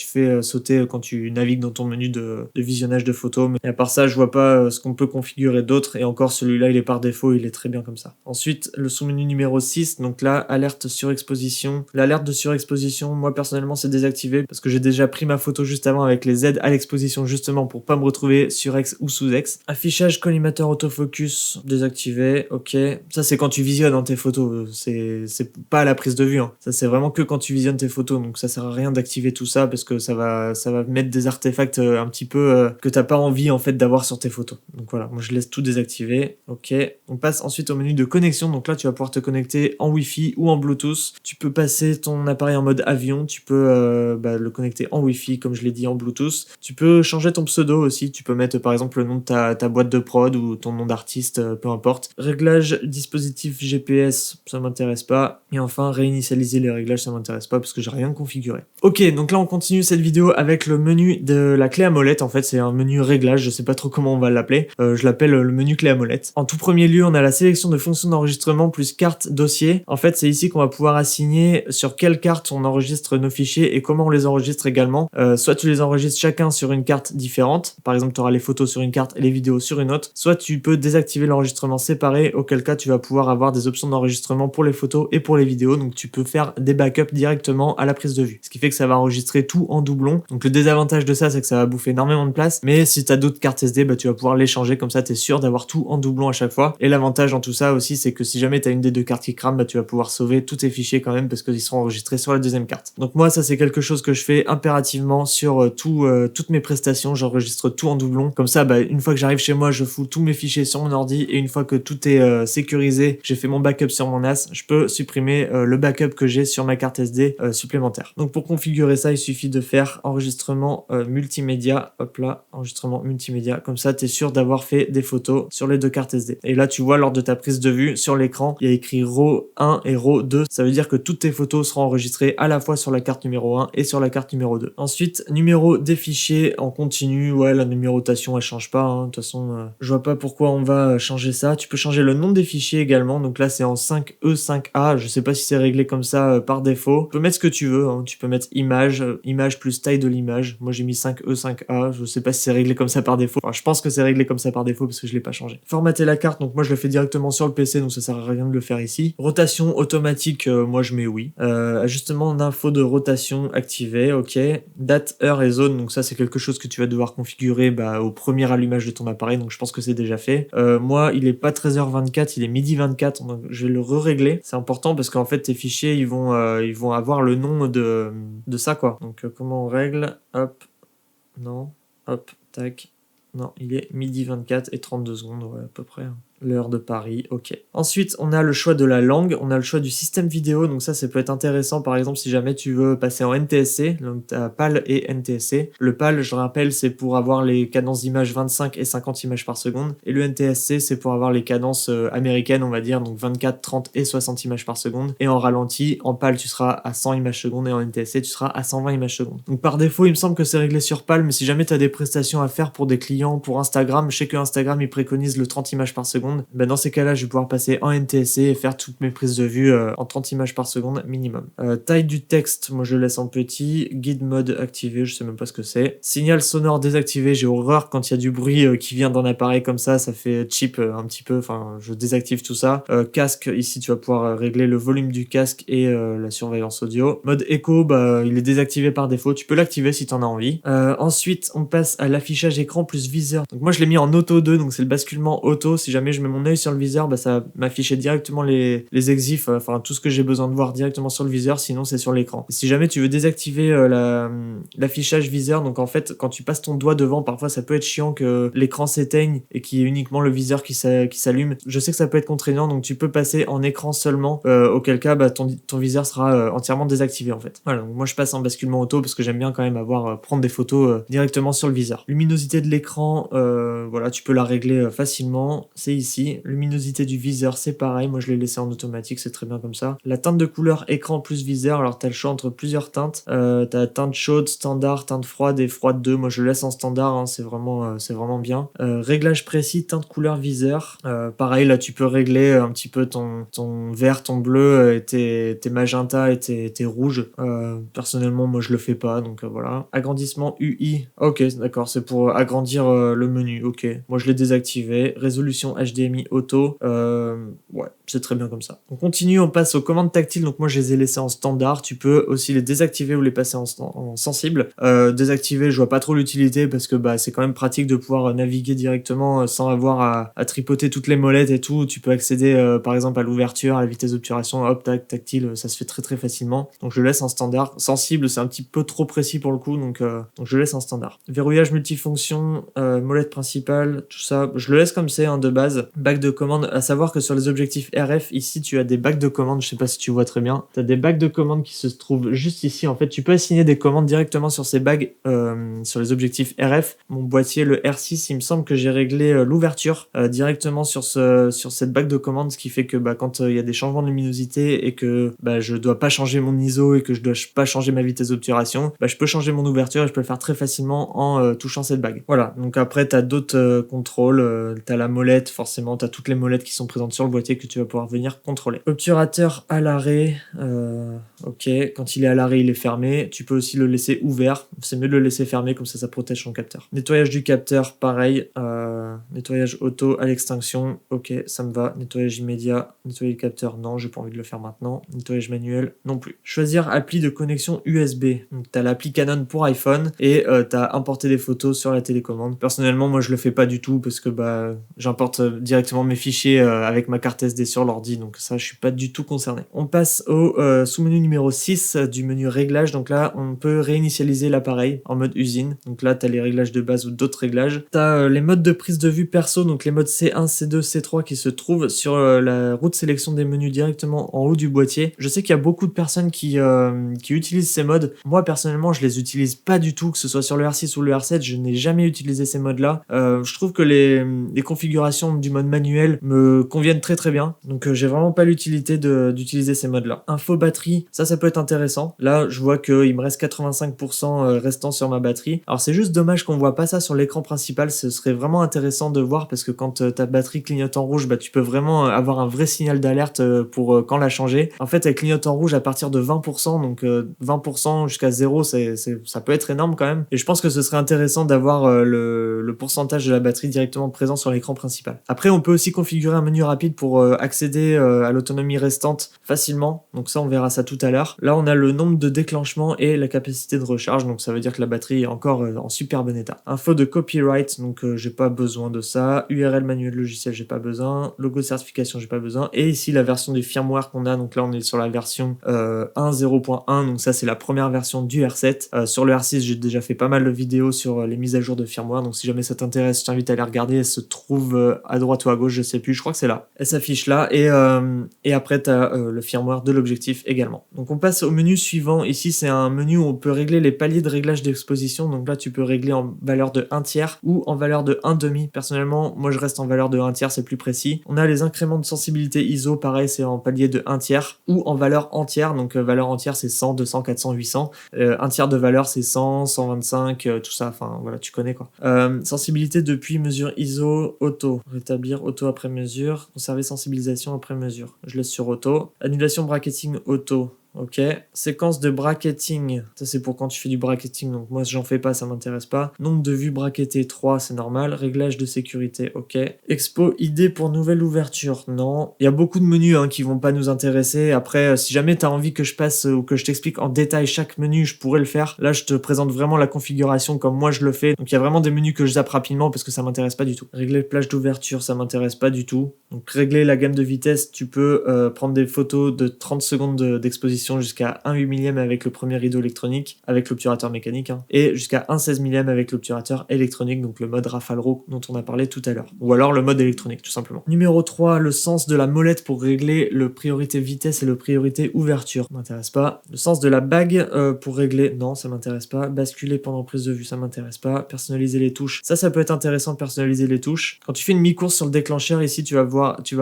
sauter quand tu navigues dans ton menu de visionnage de photos. Mais à part ça, je vois pas ce qu'on peut configurer d'autre. Et encore, celui-là, il est par défaut, il est très bien comme ça. Ensuite, le sous-menu numéro 6, donc là, alerte surexposition. L'alerte de surexposition, moi personnellement, c'est désactivé parce que j'ai déjà pris ma photo juste avant avec les aides à l'exposition justement pour pas me retrouver surex ou sous-ex. Affichage collimateur autofocus désactivé, ok. Ça c'est quand tu visionnes dans tes photos, c'est pas à la prise de vue. Ça c'est vraiment que quand tu visionnes tes photos, donc ça sert à rien d'activer tout ça parce que ça va mettre des artefacts un petit peu que t'as pas envie en fait d'avoir sur tes photos. Donc voilà, moi je laisse tout désactiver, ok. On passe ensuite au menu de connexion, donc là tu vas pouvoir te connecter en Wi-Fi ou en Bluetooth. Tu peux passer ton appareil en mode avion, tu peux vas le connecter en Wi-Fi, comme je l'ai dit, en Bluetooth. Tu peux changer ton pseudo aussi, tu peux mettre par exemple le nom de ta boîte de prod ou ton nom d'artiste, peu importe. Réglage dispositif GPS, ça m'intéresse pas. Et enfin, réinitialiser les réglages, ça m'intéresse pas parce que j'ai rien configuré. Ok, donc là on continue cette vidéo avec le menu de la clé à molette. En fait, c'est un menu réglage, je sais pas trop comment on va l'appeler. Je l'appelle le menu clé à molette. En tout premier lieu, on a la sélection de fonctions d'enregistrement plus carte dossier. En fait, c'est ici qu'on va pouvoir assigner sur quelle carte on enregistre nos fichiers et comment on les enregistre également. Soit tu les enregistres chacun sur une carte différente, par exemple tu auras les photos sur une carte et les vidéos sur une autre, soit tu peux désactiver l'enregistrement séparé, auquel cas tu vas pouvoir avoir des options d'enregistrement pour les photos et pour les vidéos, donc tu peux faire des backups directement à la prise de vue, ce qui fait que ça va enregistrer tout en doublon. Donc le désavantage de ça, c'est que ça va bouffer énormément de place, mais si tu as d'autres cartes SD, tu vas pouvoir les changer, comme ça tu es sûr d'avoir tout en doublon à chaque fois. Et l'avantage dans tout ça aussi, c'est que si jamais tu as une des deux cartes qui crame, tu vas pouvoir sauver tous tes fichiers quand même parce qu'ils seront enregistrés sur la deuxième carte. Donc moi, ça c'est quelque chose que je fais impérativement sur toutes mes prestations, j'enregistre tout en doublon. Comme ça, une fois que j'arrive chez moi, je fous tous mes fichiers sur mon ordi et une fois que tout est sécurisé, j'ai fait mon backup sur mon NAS, je peux supprimer le backup que j'ai sur ma carte SD supplémentaire. Donc pour configurer ça, il suffit de faire enregistrement multimédia, hop là, enregistrement multimédia, comme ça tu es sûr d'avoir fait des photos sur les deux cartes SD. Et là tu vois lors de ta prise de vue sur l'écran, il y a écrit RAW 1 et RAW 2, ça veut dire que toutes tes photos seront enregistrées à la fois sur la carte numéro 1 et sur la carte numéro 2. Ensuite, numéro des fichiers en continu, ouais, la numérotation elle change pas, de toute façon je vois pas pourquoi on va changer ça. Tu peux changer le nom des fichiers également, donc là c'est en 5E, 5A, je sais pas si c'est réglé comme ça par défaut. Tu peux mettre ce que tu veux, tu peux mettre image, image plus taille de l'image, moi j'ai mis 5E, 5A, je sais pas si c'est réglé comme ça par défaut, enfin je pense que c'est réglé comme ça par défaut parce que je l'ai pas changé. Formater la carte, donc moi je le fais directement sur le PC, donc ça sert à rien de le faire ici. Rotation automatique, moi je mets oui. Ajustement d'infos de rotation activé, ok. Date, heure et zone, donc ça c'est quelque chose que tu vas devoir configurer au premier allumage de ton appareil, donc je pense que c'est déjà fait. Moi il est pas 13h24, il est midi 24, donc je vais le régler. C'est important parce qu'en fait tes fichiers ils vont avoir le nom de ça quoi. Donc comment on règle? Hop, non, hop, tac. Non, il est midi 24 et 32 secondes, ouais, à peu près. L'heure de Paris, ok. Ensuite, on a le choix de la langue, on a le choix du système vidéo, donc ça peut être intéressant par exemple si jamais tu veux passer en NTSC, donc tu as PAL et NTSC. Le PAL, je rappelle, c'est pour avoir les cadences d'image 25 et 50 images par seconde, et le NTSC, c'est pour avoir les cadences américaines, on va dire, donc 24, 30 et 60 images par seconde, et en ralenti, en PAL, tu seras à 100 images secondes, et en NTSC, tu seras à 120 images secondes. Donc par défaut, il me semble que c'est réglé sur PAL, mais si jamais tu as des prestations à faire pour des clients, pour Instagram, je sais que Instagram, il préconise le 30 images par seconde, dans ces cas-là, je vais pouvoir passer en NTSC et faire toutes mes prises de vue en 30 images par seconde minimum. Taille du texte, moi je le laisse en petit. Guide mode activé, je sais même pas ce que c'est. Signal sonore désactivé, j'ai horreur quand il y a du bruit qui vient d'un appareil comme ça fait cheap un petit peu, enfin je désactive tout ça. Casque, ici tu vas pouvoir régler le volume du casque et la surveillance audio. Mode écho, il est désactivé par défaut, tu peux l'activer si tu en as envie. Ensuite, on passe à l'affichage écran plus viseur. Donc moi je l'ai mis en auto 2, donc c'est le basculement auto, si jamais je mets mon œil sur le viseur, ça m'affichait directement les exifs, enfin tout ce que j'ai besoin de voir directement sur le viseur, sinon c'est sur l'écran. Si jamais tu veux désactiver l'affichage viseur, donc en fait quand tu passes ton doigt devant, parfois ça peut être chiant que l'écran s'éteigne et qu'il y ait uniquement le viseur qui s'allume. Je sais que ça peut être contraignant, donc tu peux passer en écran seulement, auquel cas ton viseur sera entièrement désactivé en fait. Voilà, donc moi je passe en basculement auto parce que j'aime bien quand même prendre des photos directement sur le viseur. Luminosité de l'écran, voilà, tu peux la régler facilement, c'est ici. Luminosité du viseur, c'est pareil, moi je l'ai laissé en automatique, c'est très bien comme ça. La teinte de couleur écran plus viseur, alors t'as le choix entre plusieurs teintes, t'as teinte chaude, standard, teinte froide et froide 2, moi je le laisse en standard, c'est vraiment bien. Réglage précis, teinte couleur viseur, pareil là tu peux régler un petit peu ton vert, ton bleu, et tes magenta et tes rouges. Personnellement moi je le fais pas, donc voilà. Agrandissement UI, ok d'accord, c'est pour agrandir le menu, ok, moi je l'ai désactivé. Résolution HDMI auto, ouais, c'est très bien comme ça. On continue, on passe aux commandes tactiles, donc moi je les ai laissées en standard, tu peux aussi les désactiver ou les passer en sensible. Désactiver, je vois pas trop l'utilité parce que c'est quand même pratique de pouvoir naviguer directement sans avoir à tripoter toutes les molettes et tout. Tu peux accéder par exemple à l'ouverture, à la vitesse d'obturation, hop, tac, tactile, ça se fait très très facilement. Donc je le laisse en standard. Sensible, c'est un petit peu trop précis pour le coup, donc je le laisse en standard. Verrouillage multifonction, molette principale, tout ça, je le laisse comme c'est de base. bac de commande, à savoir que sur les objectifs RF, ici tu as des bacs de commande, je sais pas si tu vois très bien, tu as des bacs de commande qui se trouvent juste ici. En fait, tu peux assigner des commandes directement sur ces bacs, sur les objectifs RF. Mon boîtier, le R6, il me semble que j'ai réglé l'ouverture directement sur cette bac de commande, ce qui fait que quand il y a des changements de luminosité et que je dois pas changer mon ISO et que je dois pas changer ma vitesse d'obturation, je peux changer mon ouverture et je peux le faire très facilement en touchant cette bague. Voilà, donc après tu as d'autres contrôles, tu as la molette, forcément tu as toutes les molettes qui sont présentes sur le boîtier que tu vas pouvoir venir contrôler. Obturateur à l'arrêt, ok, quand il est à l'arrêt il est fermé, tu peux aussi le laisser ouvert, c'est mieux de le laisser fermé comme ça protège ton capteur. Nettoyage du capteur, pareil, nettoyage auto à l'extinction, ok, ça me va. Nettoyage immédiat, nettoyer le capteur, non, j'ai pas envie de le faire maintenant. Nettoyage manuel, non plus. Choisir appli de connexion USB. Donc t'as l'appli Canon pour iPhone et t'as importé des photos sur la télécommande. Personnellement, moi je le fais pas du tout parce que j'importe directement mes fichiers avec ma carte SD sur l'ordi, donc ça je suis pas du tout concerné. On passe au sous-menu numéro 6 du menu réglage. Donc là, on peut réinitialiser l'appareil en mode usine. Donc là, t'as les réglages de base ou d'autres réglages. T'as les modes de prise de vue perso, donc les modes C1, C2, C3 qui se trouvent sur la roue de sélection des menus directement en haut du boîtier. Je sais qu'il y a beaucoup de personnes qui utilisent ces modes. Moi, personnellement, je les utilise pas du tout, que ce soit sur le R6 ou le R7, je n'ai jamais utilisé ces modes-là. Je trouve que les configurations du mode manuel me conviennent très très bien, donc j'ai vraiment pas l'utilité d'utiliser ces modes-là. Info batterie, ça peut être intéressant. Là, je vois qu'il me reste 85% restant sur ma batterie. Alors c'est juste dommage qu'on voit pas ça sur l'écran principal, ce serait vraiment intéressant de voir parce que quand ta batterie clignote en rouge, tu peux vraiment avoir un vrai signal d'alerte pour quand la changer. En fait, elle clignote en rouge à partir de 20%, donc 20% jusqu'à 0, ça peut être énorme quand même. Et je pense que ce serait intéressant d'avoir le pourcentage de la batterie directement présent sur l'écran principal. Après, on peut aussi configurer un menu rapide pour accéder à l'autonomie restante facilement. Donc ça, on verra ça tout à l'heure. Là, on a le nombre de déclenchements et la capacité de recharge. Donc ça veut dire que la batterie est encore en super bon état. Info de copyright, donc j'ai pas besoin de ça. URL manuel logiciel, j'ai pas besoin. Logo certification, j'ai pas besoin. Et ici, la version du firmware qu'on a. Donc là, on est sur la version 1.0.1. Donc ça, c'est la première version du R7. Sur le R6, j'ai déjà fait pas mal de vidéos sur les mises à jour de firmware. Donc si jamais ça t'intéresse, je t'invite à les regarder. Elle se trouve à droite ou à gauche, je sais plus. Je crois que c'est là. Elle s'affiche là. Et après, tu as le firmware de l'objectif également. Donc on passe au menu suivant. Ici, c'est un menu où on peut régler les paliers de réglage d'exposition. Donc là, tu peux régler en valeur de 1 tiers ou en valeur de 1 demi. Personnellement, moi, je reste en valeur de 1 tiers, c'est plus précis. On a les incréments de sensibilité ISO. Pareil, c'est en palier de 1 tiers ou en valeur entière. Donc valeur entière, c'est 100, 200, 400, 800. 1 tiers de valeur, c'est 100, 125, tout ça. Enfin, voilà, tu connais quoi. Sensibilité depuis mesure ISO auto. Rétablir auto après mesure. Conserver sensibilisation après mesure. Je laisse sur auto. Annulation bracketing auto. Ok, séquence de bracketing, ça c'est pour quand tu fais du bracketing, donc moi j'en fais pas, ça m'intéresse pas. Nombre de vues bracketées 3, c'est normal. Réglage de sécurité, ok. Expo ID pour nouvelle ouverture, non. Il y a beaucoup de menus qui vont pas nous intéresser. Après, si jamais t'as envie que je passe ou que je t'explique en détail chaque menu, je pourrais le faire. Là je te présente vraiment la configuration comme moi je le fais. Donc il y a vraiment des menus que je zappe rapidement parce que ça m'intéresse pas du tout. Régler plage d'ouverture, ça m'intéresse pas du tout. Donc régler la gamme de vitesse, tu peux prendre des photos de 30 secondes d'exposition jusqu'à 1/8 millième avec le premier rideau électronique, avec l'obturateur mécanique, et jusqu'à 1/16 millième avec l'obturateur électronique, donc le mode Rafale RAW dont on a parlé tout à l'heure. Ou alors le mode électronique, tout simplement. Numéro 3, le sens de la molette pour régler le priorité vitesse et le priorité ouverture. M'intéresse pas. Le sens de la bague pour régler, non, ça m'intéresse pas. Basculer pendant prise de vue, ça m'intéresse pas. Personnaliser les touches, ça peut être intéressant de personnaliser les touches. Quand tu fais une mi-course sur le déclencheur, ici, tu vas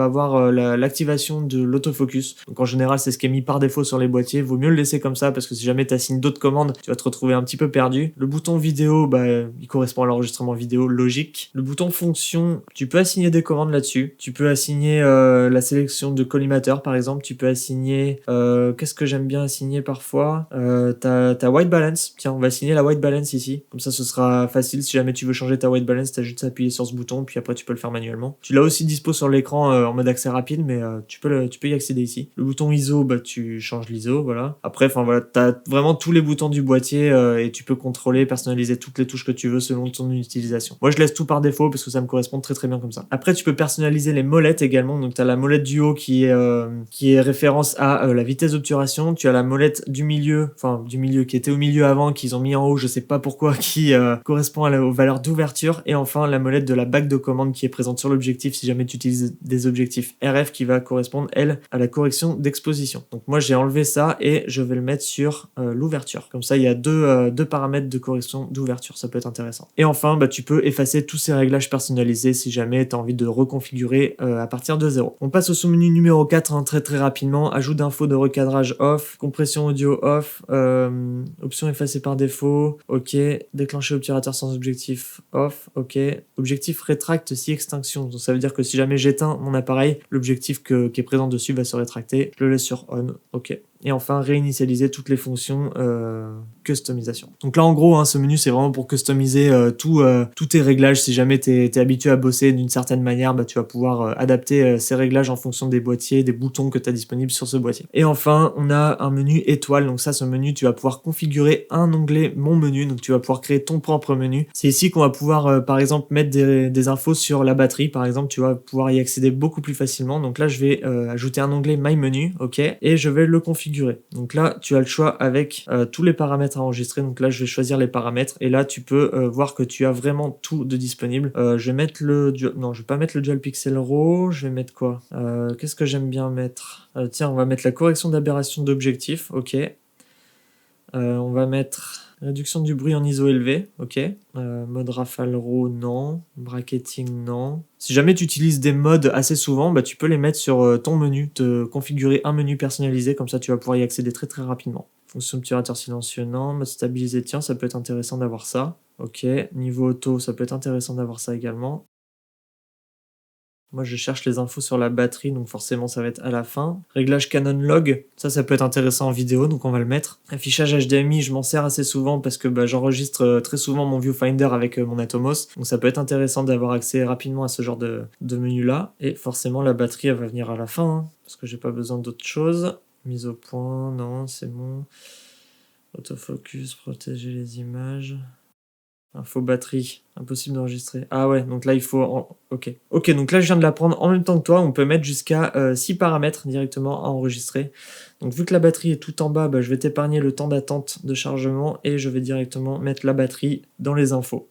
avoir l'activation de l'autofocus. Donc en général, c'est ce qui est mis par défaut sur les boîtiers. Vaut mieux le laisser comme ça parce que si jamais tu assignes d'autres commandes, tu vas te retrouver un petit peu perdu. Le bouton vidéo, il correspond à l'enregistrement vidéo logique. Le bouton fonction, tu peux assigner des commandes là-dessus. Tu peux assigner la sélection de collimateur par exemple. Tu peux assigner, qu'est-ce que j'aime bien assigner parfois, ta white balance. Tiens, on va assigner la white balance ici. Comme ça, ce sera facile. Si jamais tu veux changer ta white balance, t'as juste à appuyer sur ce bouton, puis après tu peux le faire manuellement. Tu l'as aussi dispo sur l'écran en mode accès rapide, mais tu peux y accéder ici. Le bouton ISO, tu changes l'ISO. ISO, voilà. Après, enfin voilà, t'as vraiment tous les boutons du boîtier et tu peux contrôler, personnaliser toutes les touches que tu veux selon ton utilisation. Moi, je laisse tout par défaut parce que ça me correspond très très bien comme ça. Après, tu peux personnaliser les molettes également. Donc, t'as la molette du haut qui est référence à la vitesse d'obturation. Tu as la molette du milieu, qui était au milieu avant, qu'ils ont mis en haut, je sais pas pourquoi, qui correspond aux valeurs d'ouverture. Et enfin, la molette de la bague de commande qui est présente sur l'objectif si jamais tu utilises des objectifs RF, qui va correspondre, elle, à la correction d'exposition. Donc moi, j'ai enlevé ça et je vais le mettre sur l'ouverture. Comme ça, il y a deux paramètres de correction d'ouverture. Ça peut être intéressant. Et enfin, tu peux effacer tous ces réglages personnalisés si jamais tu as envie de reconfigurer à partir de 0. On passe au sous-menu numéro 4 très très rapidement. Ajout d'infos de recadrage off, compression audio off, option effacée par défaut, ok. Déclencher obturateur sans objectif off, ok. Objectif rétracte si extinction. Donc ça veut dire que si jamais j'éteins mon appareil, l'objectif qui est présent dessus va se rétracter. Je le laisse sur on, ok. Et enfin, réinitialiser toutes les fonctions customisation. Donc là, en gros, ce menu, c'est vraiment pour customiser tous tes réglages. Si jamais tu es habitué à bosser d'une certaine manière, tu vas pouvoir adapter ces réglages en fonction des boîtiers, des boutons que tu as disponibles sur ce boîtier. Et enfin, on a un menu étoile. Donc ça, ce menu, tu vas pouvoir configurer un onglet Mon menu. Donc tu vas pouvoir créer ton propre menu. C'est ici qu'on va pouvoir, par exemple, mettre des infos sur la batterie. Par exemple, tu vas pouvoir y accéder beaucoup plus facilement. Donc là, je vais ajouter un onglet My Menu, ok, et je vais le configurer. Donc là, tu as le choix avec tous les paramètres à enregistrer. Donc là, je vais choisir les paramètres et là, tu peux voir que tu as vraiment tout de disponible. Je vais mettre non, je vais pas mettre le Dual Pixel RAW. Je vais mettre quoi? Qu'est-ce que j'aime bien mettre? Tiens, on va mettre la correction d'aberration d'objectif, ok. On va mettre réduction du bruit en ISO élevé, ok. Mode rafale RAW, non. Bracketing, non. Si jamais tu utilises des modes assez souvent, tu peux les mettre sur ton menu, te configurer un menu personnalisé, comme ça tu vas pouvoir y accéder très très rapidement. Fonction obturateur silencieux, non. Mode stabilisé, tiens, ça peut être intéressant d'avoir ça. Ok. Niveau auto, ça peut être intéressant d'avoir ça également. Moi, je cherche les infos sur la batterie, donc forcément, ça va être à la fin. Réglage Canon Log, ça peut être intéressant en vidéo, donc on va le mettre. Affichage HDMI, je m'en sers assez souvent parce que j'enregistre très souvent mon viewfinder avec mon Atomos, donc ça peut être intéressant d'avoir accès rapidement à ce genre de menu-là. Et forcément, la batterie, elle va venir à la fin, parce que j'ai pas besoin d'autre chose. Mise au point, non, c'est bon. Autofocus, protéger les images... Info batterie, impossible d'enregistrer. Ah ouais, donc là il faut... Ok, donc là je viens de l'apprendre en même temps que toi. On peut mettre jusqu'à 6 paramètres directement à enregistrer. Donc vu que la batterie est tout en bas, je vais t'épargner le temps d'attente de chargement et je vais directement mettre la batterie dans les infos.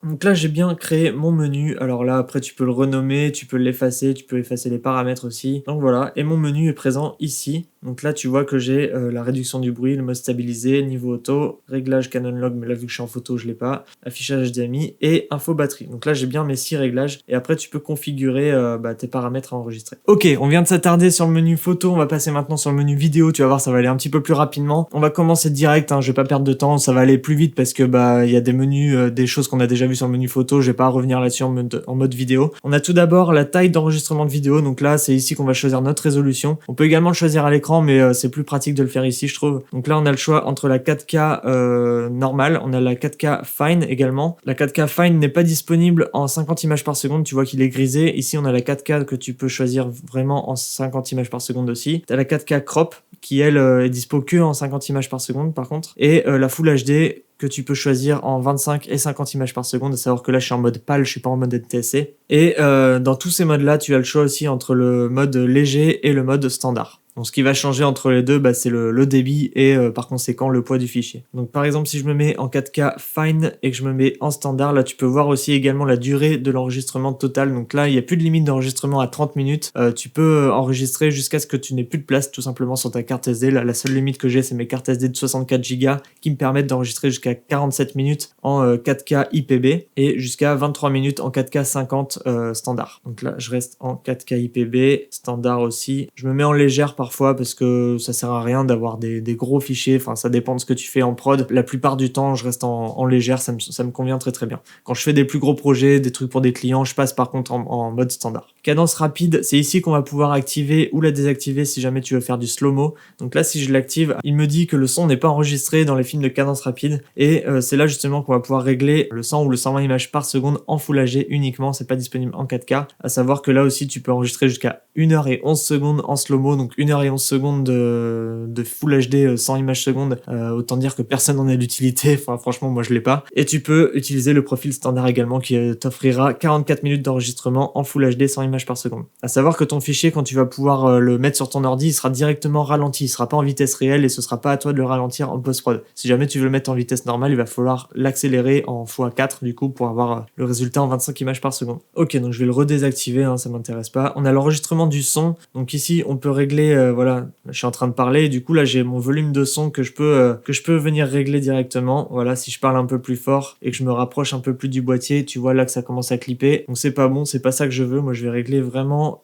Donc là j'ai bien créé mon menu. Alors là après tu peux le renommer, tu peux l'effacer, tu peux effacer les paramètres aussi. Donc voilà, et mon menu est présent ici. Donc là tu vois que j'ai la réduction du bruit, le mode stabilisé, niveau auto, réglage Canon Log, mais là vu que je suis en photo je l'ai pas, affichage HDMI et info batterie. Donc là j'ai bien mes 6 réglages et après tu peux configurer tes paramètres à enregistrer. Ok, on vient de s'attarder sur le menu photo, on va passer maintenant sur le menu vidéo. Tu vas voir, ça va aller un petit peu plus rapidement. On va commencer direct, je vais pas perdre de temps, ça va aller plus vite parce que il y a des menus, des choses qu'on a déjà vu sur le menu photo, je vais pas revenir là-dessus en mode vidéo. On a tout d'abord la taille d'enregistrement de vidéo, donc là c'est ici qu'on va choisir notre résolution. On peut également le choisir à l'écran, mais c'est plus pratique de le faire ici je trouve. Donc là on a le choix entre la 4K normale, on a la 4K Fine également. La 4K Fine n'est pas disponible en 50 images par seconde, tu vois qu'il est grisé. Ici on a la 4K que tu peux choisir vraiment en 50 images par seconde aussi. T'as la 4K Crop qui elle est dispo que en 50 images par seconde par contre. Et la Full HD que tu peux choisir en 25 et 50 images par seconde, à savoir que là je suis en mode PAL, je suis pas en mode NTSC. Et dans tous ces modes là, tu as le choix aussi entre le mode léger et le mode standard. Donc ce qui va changer entre les deux, c'est le débit et par conséquent le poids du fichier. Donc par exemple si je me mets en 4K Fine et que je me mets en standard, là tu peux voir aussi également la durée de l'enregistrement total. Donc là il n'y a plus de limite d'enregistrement à 30 minutes. Tu peux enregistrer jusqu'à ce que tu n'aies plus de place tout simplement sur ta carte SD. Là la seule limite que j'ai c'est mes cartes SD de 64 Go qui me permettent d'enregistrer jusqu'à 47 minutes en 4K IPB et jusqu'à 23 minutes en 4K 50 standard. Donc là je reste en 4K IPB, standard aussi. Je me mets en légère parfois parce que ça sert à rien d'avoir des gros fichiers, enfin ça dépend de ce que tu fais en prod. La plupart du temps je reste en légère, ça me convient très très bien. Quand je fais des plus gros projets, des trucs pour des clients, je passe par contre en mode standard. Cadence rapide, c'est ici qu'on va pouvoir activer ou la désactiver si jamais tu veux faire du slow-mo. Donc là, si je l'active, il me dit que le son n'est pas enregistré dans les films de cadence rapide. Et c'est là justement qu'on va pouvoir régler le 100 ou le 120 images par seconde en Full HD uniquement. C'est pas disponible en 4K. À savoir que là aussi, tu peux enregistrer jusqu'à 1h11 secondes en slow-mo. Donc 1h11 secondes de Full HD 100 images secondes. Autant dire que personne n'en a l'utilité. Enfin, franchement, moi je l'ai pas. Et tu peux utiliser le profil standard également qui t'offrira 44 minutes d'enregistrement en Full HD 100 images par seconde. À savoir que ton fichier, quand tu vas pouvoir le mettre sur ton ordi, il sera directement ralenti. Il sera pas en vitesse réelle et ce sera pas à toi de le ralentir en post-prod. Si jamais tu veux le mettre en vitesse normale, il va falloir l'accélérer en x4 du coup pour avoir le résultat en 25 images par seconde. Ok, donc je vais le redésactiver, hein, ça m'intéresse pas. On a l'enregistrement du son. Donc ici, on peut régler, voilà, je suis en train de parler et du coup là j'ai mon volume de son que je peux venir régler directement. Voilà, si je parle un peu plus fort et que je me rapproche un peu plus du boîtier, tu vois là que ça commence à clipper. Donc c'est pas bon, c'est pas ça que je veux. Moi je vais régler vraiment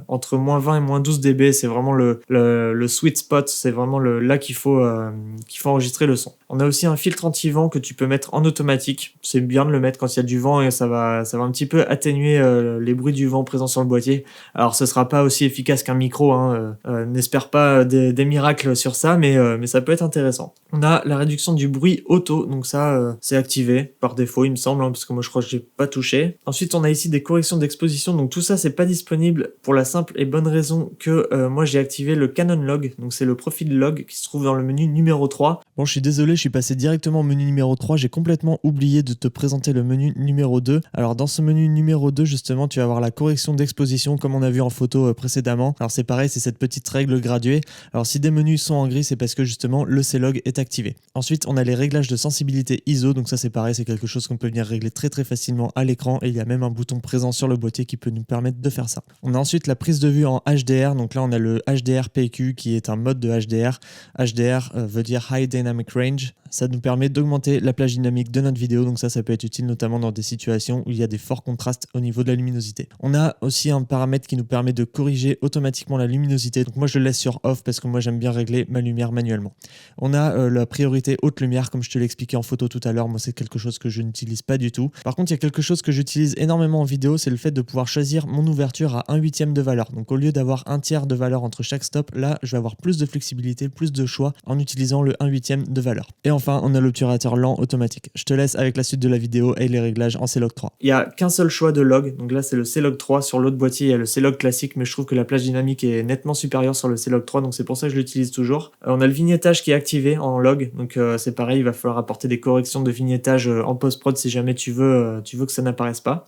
entre moins 20 et moins 12 dB. C'est vraiment le sweet spot. C'est vraiment là qu'il faut enregistrer le son. On a aussi un filtre anti-vent que tu peux mettre en automatique. C'est bien de le mettre quand il y a du vent et ça va un petit peu atténuer les bruits du vent présents sur le boîtier. Alors ce sera pas aussi efficace qu'un micro, hein. N'espère pas des miracles sur ça, mais ça peut être intéressant. On a la réduction du bruit auto, donc ça c'est activé par défaut il me semble, hein, parce que moi je crois que j'ai pas touché. Ensuite on a ici des corrections d'exposition, donc tout ça c'est pas disponible pour la simple et bonne raison que moi j'ai activé le Canon Log, donc c'est le profil log qui se trouve dans le menu numéro 3. Bon, je suis désolé, je suis passé directement au menu numéro 3, j'ai complètement oublié de te présenter le menu numéro 2. Alors dans ce menu numéro 2 justement tu vas avoir la correction d'exposition comme on a vu en photo précédemment. Alors c'est pareil, c'est cette petite règle graduée. Alors si des menus sont en gris, c'est parce que justement le C-Log est activé. Ensuite on a les réglages de sensibilité ISO, donc ça c'est pareil, c'est quelque chose qu'on peut venir régler très facilement à l'écran et il y a même un bouton présent sur le boîtier qui peut nous permettre de faire ça. On a ensuite la prise de vue en HDR, donc là on a le HDR PQ qui est un mode de HDR. HDR veut dire High Dynamic Range. Ça nous permet d'augmenter la plage dynamique de notre vidéo, donc ça peut être utile notamment dans des situations où il y a des forts contrastes au niveau de la luminosité. On a aussi un paramètre qui nous permet de corriger automatiquement la luminosité, donc moi je le laisse sur off parce que moi j'aime bien régler ma lumière manuellement. On a la priorité haute lumière comme je te l'ai expliqué en photo tout à l'heure, moi c'est quelque chose que je n'utilise pas du tout. Par contre il y a quelque chose que j'utilise énormément en vidéo, c'est le fait de pouvoir choisir mon ouverture à 1/8 de valeur. Donc au lieu d'avoir 1/3 de valeur entre chaque stop, là je vais avoir plus de flexibilité, plus de choix en utilisant le 1/8 de valeur. Et enfin on a l'obturateur lent automatique. Je te laisse avec la suite de la vidéo et les réglages en C-Log 3. Il n'y a qu'un seul choix de log, donc là c'est le C-Log 3, sur l'autre boîtier il y a le C-Log classique, mais je trouve que la plage dynamique est nettement supérieure sur le C-Log 3, donc c'est pour ça que je l'utilise toujours. On a le vignettage qui est activé en log, donc c'est pareil, il va falloir apporter des corrections de vignettage en post-prod si jamais tu veux que ça n'apparaisse pas.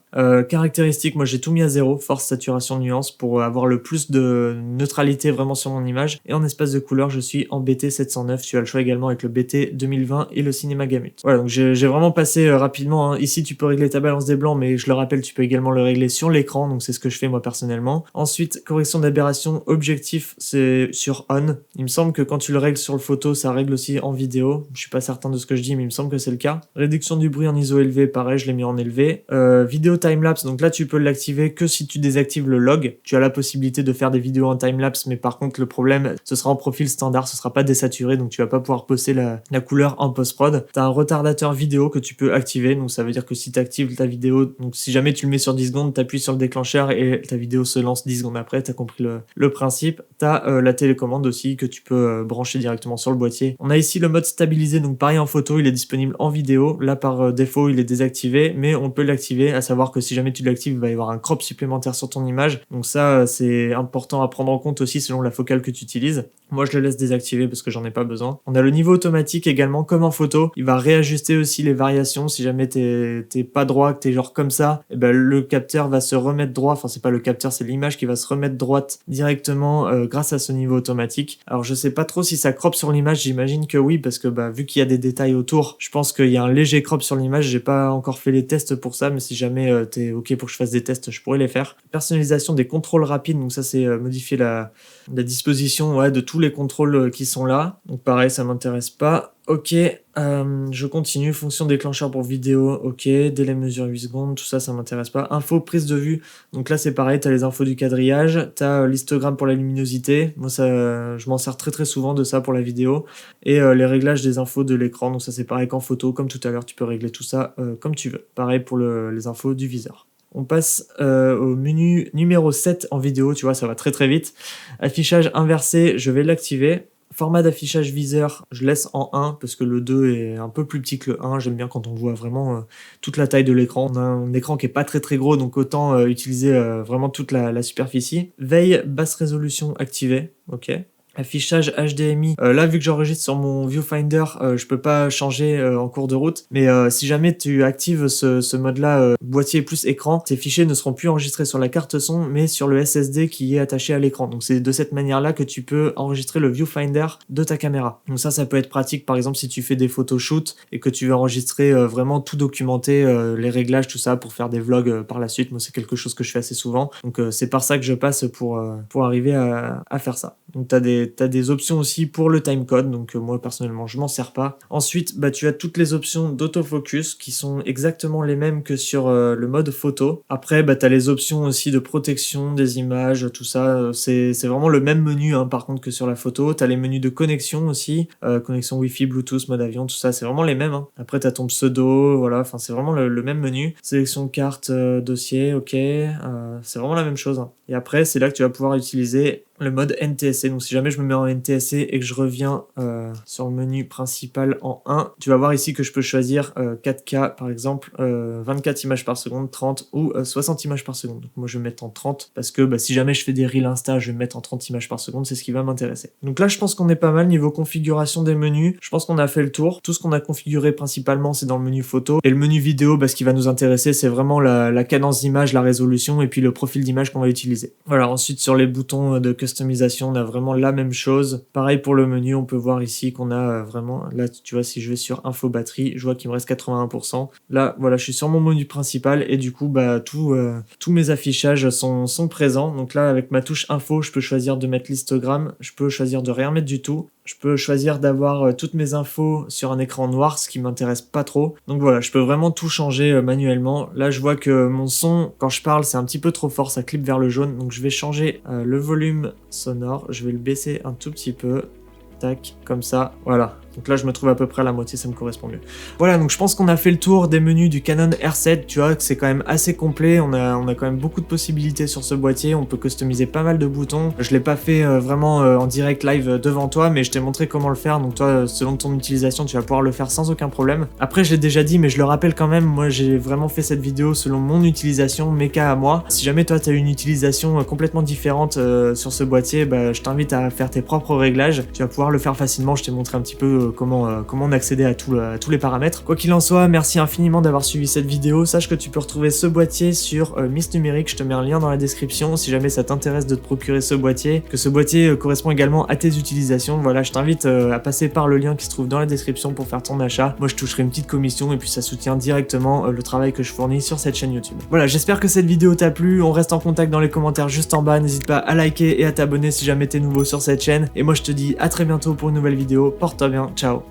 Caractéristiques, moi j'ai tout mis à 0, force, saturation, nuance, pour avoir le plus de neutralité vraiment sur mon image. Et en espace de couleur, je suis en BT 709, tu as le choix également avec le BT 2020 et le Cinema Gamut. Voilà, donc j'ai vraiment passé rapidement, hein. Ici tu peux régler ta balance des blancs, mais je le rappelle, tu peux également le régler sur l'écran, donc c'est ce que je fais moi personnellement. Ensuite, correction d'aberration, objectif, c'est sur on. Il me semble que quand tu le règles sur le photo, ça règle aussi en vidéo. Je suis pas certain de ce que je dis, mais il me semble que c'est le cas. Réduction du bruit en ISO élevé, pareil, je l'ai mis en élevé. Vidéo timelapse, donc là tu peux l'activer que si tu désactives le log. Tu as la possibilité de faire des vidéos en timelapse, mais par contre le problème, ce sera en profil standard, ce sera pas désaturé, donc tu vas pas pouvoir poster la couleur en post-prod. Tu as un retardateur vidéo que tu peux activer, donc ça veut dire que si tu actives ta vidéo, donc si jamais tu le mets sur 10 secondes, tu appuies sur le déclencheur et ta vidéo se lance 10 secondes après, tu as compris le principe. Tu as la télécommande aussi que tu peux brancher directement sur le boîtier. On a ici le mode stabilisé, donc pareil en photo, il est disponible en vidéo. Là par défaut, il est désactivé, mais on peut l'activer, à savoir que si jamais tu l'actives, il va y avoir un crop supplémentaire sur ton image. Donc ça, c'est important à prendre en compte aussi selon la focale que tu utilises. Moi, je le laisse désactiver parce que j'en ai pas besoin. On a le niveau automatique également, comme en photo. Il va réajuster aussi les variations. Si jamais t'es pas droit, que t'es genre comme ça, et ben le capteur va se remettre droit. Enfin, c'est pas le capteur, c'est l'image qui va se remettre droite directement grâce à ce niveau automatique. Alors, je sais pas trop si ça crop sur l'image. J'imagine que oui, parce que vu qu'il y a des détails autour, je pense qu'il y a un léger crop sur l'image. J'ai pas encore fait les tests pour ça, mais si jamais t'es ok pour que je fasse des tests, je pourrais les faire. Personnalisation des contrôles rapides. Donc ça, c'est modifier la disposition de tous les contrôles qui sont là. Donc pareil, ça m'intéresse pas. Ok, je continue. Fonction déclencheur pour vidéo, ok. Délai mesure 8 secondes, tout ça, ça m'intéresse pas. Info, prise de vue. Donc là, c'est pareil, t'as les infos du quadrillage, t'as l'histogramme pour la luminosité. Moi, ça, je m'en sers très souvent de ça pour la vidéo. Et les réglages des infos de l'écran. Donc ça, c'est pareil qu'en photo. Comme tout à l'heure, tu peux régler tout ça comme tu veux. Pareil pour les infos du viseur. On passe au menu numéro 7 en vidéo, tu vois, ça va très très vite. Affichage inversé, je vais l'activer. Format d'affichage viseur, je laisse en 1 parce que le 2 est un peu plus petit que le 1. J'aime bien quand on voit vraiment toute la taille de l'écran. On a un écran qui est pas très très gros, donc autant utiliser vraiment toute la superficie. Veille basse résolution activée, ok. Affichage HDMI, là vu que j'enregistre sur mon viewfinder, je peux pas changer en cours de route, mais si jamais tu actives ce mode là, boîtier plus écran, tes fichiers ne seront plus enregistrés sur la carte son mais sur le SSD qui est attaché à l'écran. Donc c'est de cette manière là que tu peux enregistrer le viewfinder de ta caméra. Donc ça peut être pratique par exemple si tu fais des photoshoots et que tu veux enregistrer vraiment tout documenter, les réglages, tout ça pour faire des vlogs par la suite. Moi c'est quelque chose que je fais assez souvent, donc c'est par ça que je passe pour arriver à faire ça. Donc t'as des options aussi pour le timecode, donc moi personnellement je m'en sers pas. Ensuite tu as toutes les options d'autofocus qui sont exactement les mêmes que sur le mode photo. Après t'as les options aussi de protection des images, tout ça, c'est vraiment le même menu par contre que sur la photo. T'as les menus de connexion aussi, connexion Wi-Fi, Bluetooth, mode avion, tout ça c'est vraiment les mêmes. Après t'as ton pseudo, voilà, enfin c'est vraiment le même menu. Sélection de carte, dossier, ok, c'est vraiment la même chose. Et après c'est là que tu vas pouvoir utiliser le mode NTSC. Donc si jamais je me mets en NTSC et que je reviens sur le menu principal en 1, tu vas voir ici que je peux choisir 4K par exemple, 24 images par seconde, 30 ou 60 images par seconde. Donc moi je vais mettre en 30 parce que si jamais je fais des reels Insta, je vais mettre en 30 images par seconde, c'est ce qui va m'intéresser. Donc là je pense qu'on est pas mal niveau configuration des menus. Je pense qu'on a fait le tour. Tout ce qu'on a configuré principalement c'est dans le menu photo, et le menu vidéo, ce qui va nous intéresser c'est vraiment la cadence d'image, la résolution et puis le profil d'image qu'on va utiliser. Voilà, ensuite sur les boutons de customisation, on a vraiment la même chose. Pareil pour le menu, on peut voir ici qu'on a vraiment, là tu vois, si je vais sur info batterie, je vois qu'il me reste 81%. Là voilà, je suis sur mon menu principal et du coup tous mes affichages sont présents. Donc là avec ma touche info, je peux choisir de mettre l'histogramme, je peux choisir de rien mettre du tout. Je peux choisir d'avoir toutes mes infos sur un écran noir, ce qui m'intéresse pas trop. Donc voilà, je peux vraiment tout changer manuellement. Là, je vois que mon son, quand je parle, c'est un petit peu trop fort, ça clip vers le jaune. Donc je vais changer le volume sonore. Je vais le baisser un tout petit peu. Tac, comme ça, voilà. Donc là, je me trouve à peu près à la moitié, ça me correspond mieux. Voilà, donc je pense qu'on a fait le tour des menus du Canon R7. Tu vois que c'est quand même assez complet. On a quand même beaucoup de possibilités sur ce boîtier. On peut customiser pas mal de boutons. Je l'ai pas fait vraiment en direct live devant toi, mais je t'ai montré comment le faire. Donc toi, selon ton utilisation, tu vas pouvoir le faire sans aucun problème. Après, je l'ai déjà dit, mais je le rappelle quand même. Moi, j'ai vraiment fait cette vidéo selon mon utilisation, mes cas à moi. Si jamais toi, tu as une utilisation complètement différente sur ce boîtier, je t'invite à faire tes propres réglages. Tu vas pouvoir le faire facilement. Je t'ai montré un petit peu comment on accédait à tous les paramètres. Quoi qu'il en soit, merci infiniment d'avoir suivi cette vidéo. Sache que tu peux retrouver ce boîtier sur Mist Numérique, je te mets un lien dans la description si jamais ça t'intéresse de te procurer ce boîtier, que ce boîtier correspond également à tes utilisations. Voilà, je t'invite à passer par le lien qui se trouve dans la description pour faire ton achat. Moi je toucherai une petite commission et puis ça soutient directement le travail que je fournis sur cette chaîne YouTube. Voilà, j'espère que cette vidéo t'a plu. On reste en contact dans les commentaires juste en bas. N'hésite pas à liker et à t'abonner si jamais t'es nouveau sur cette chaîne. Et moi je te dis à très bientôt pour une nouvelle vidéo. Porte-toi bien, ciao.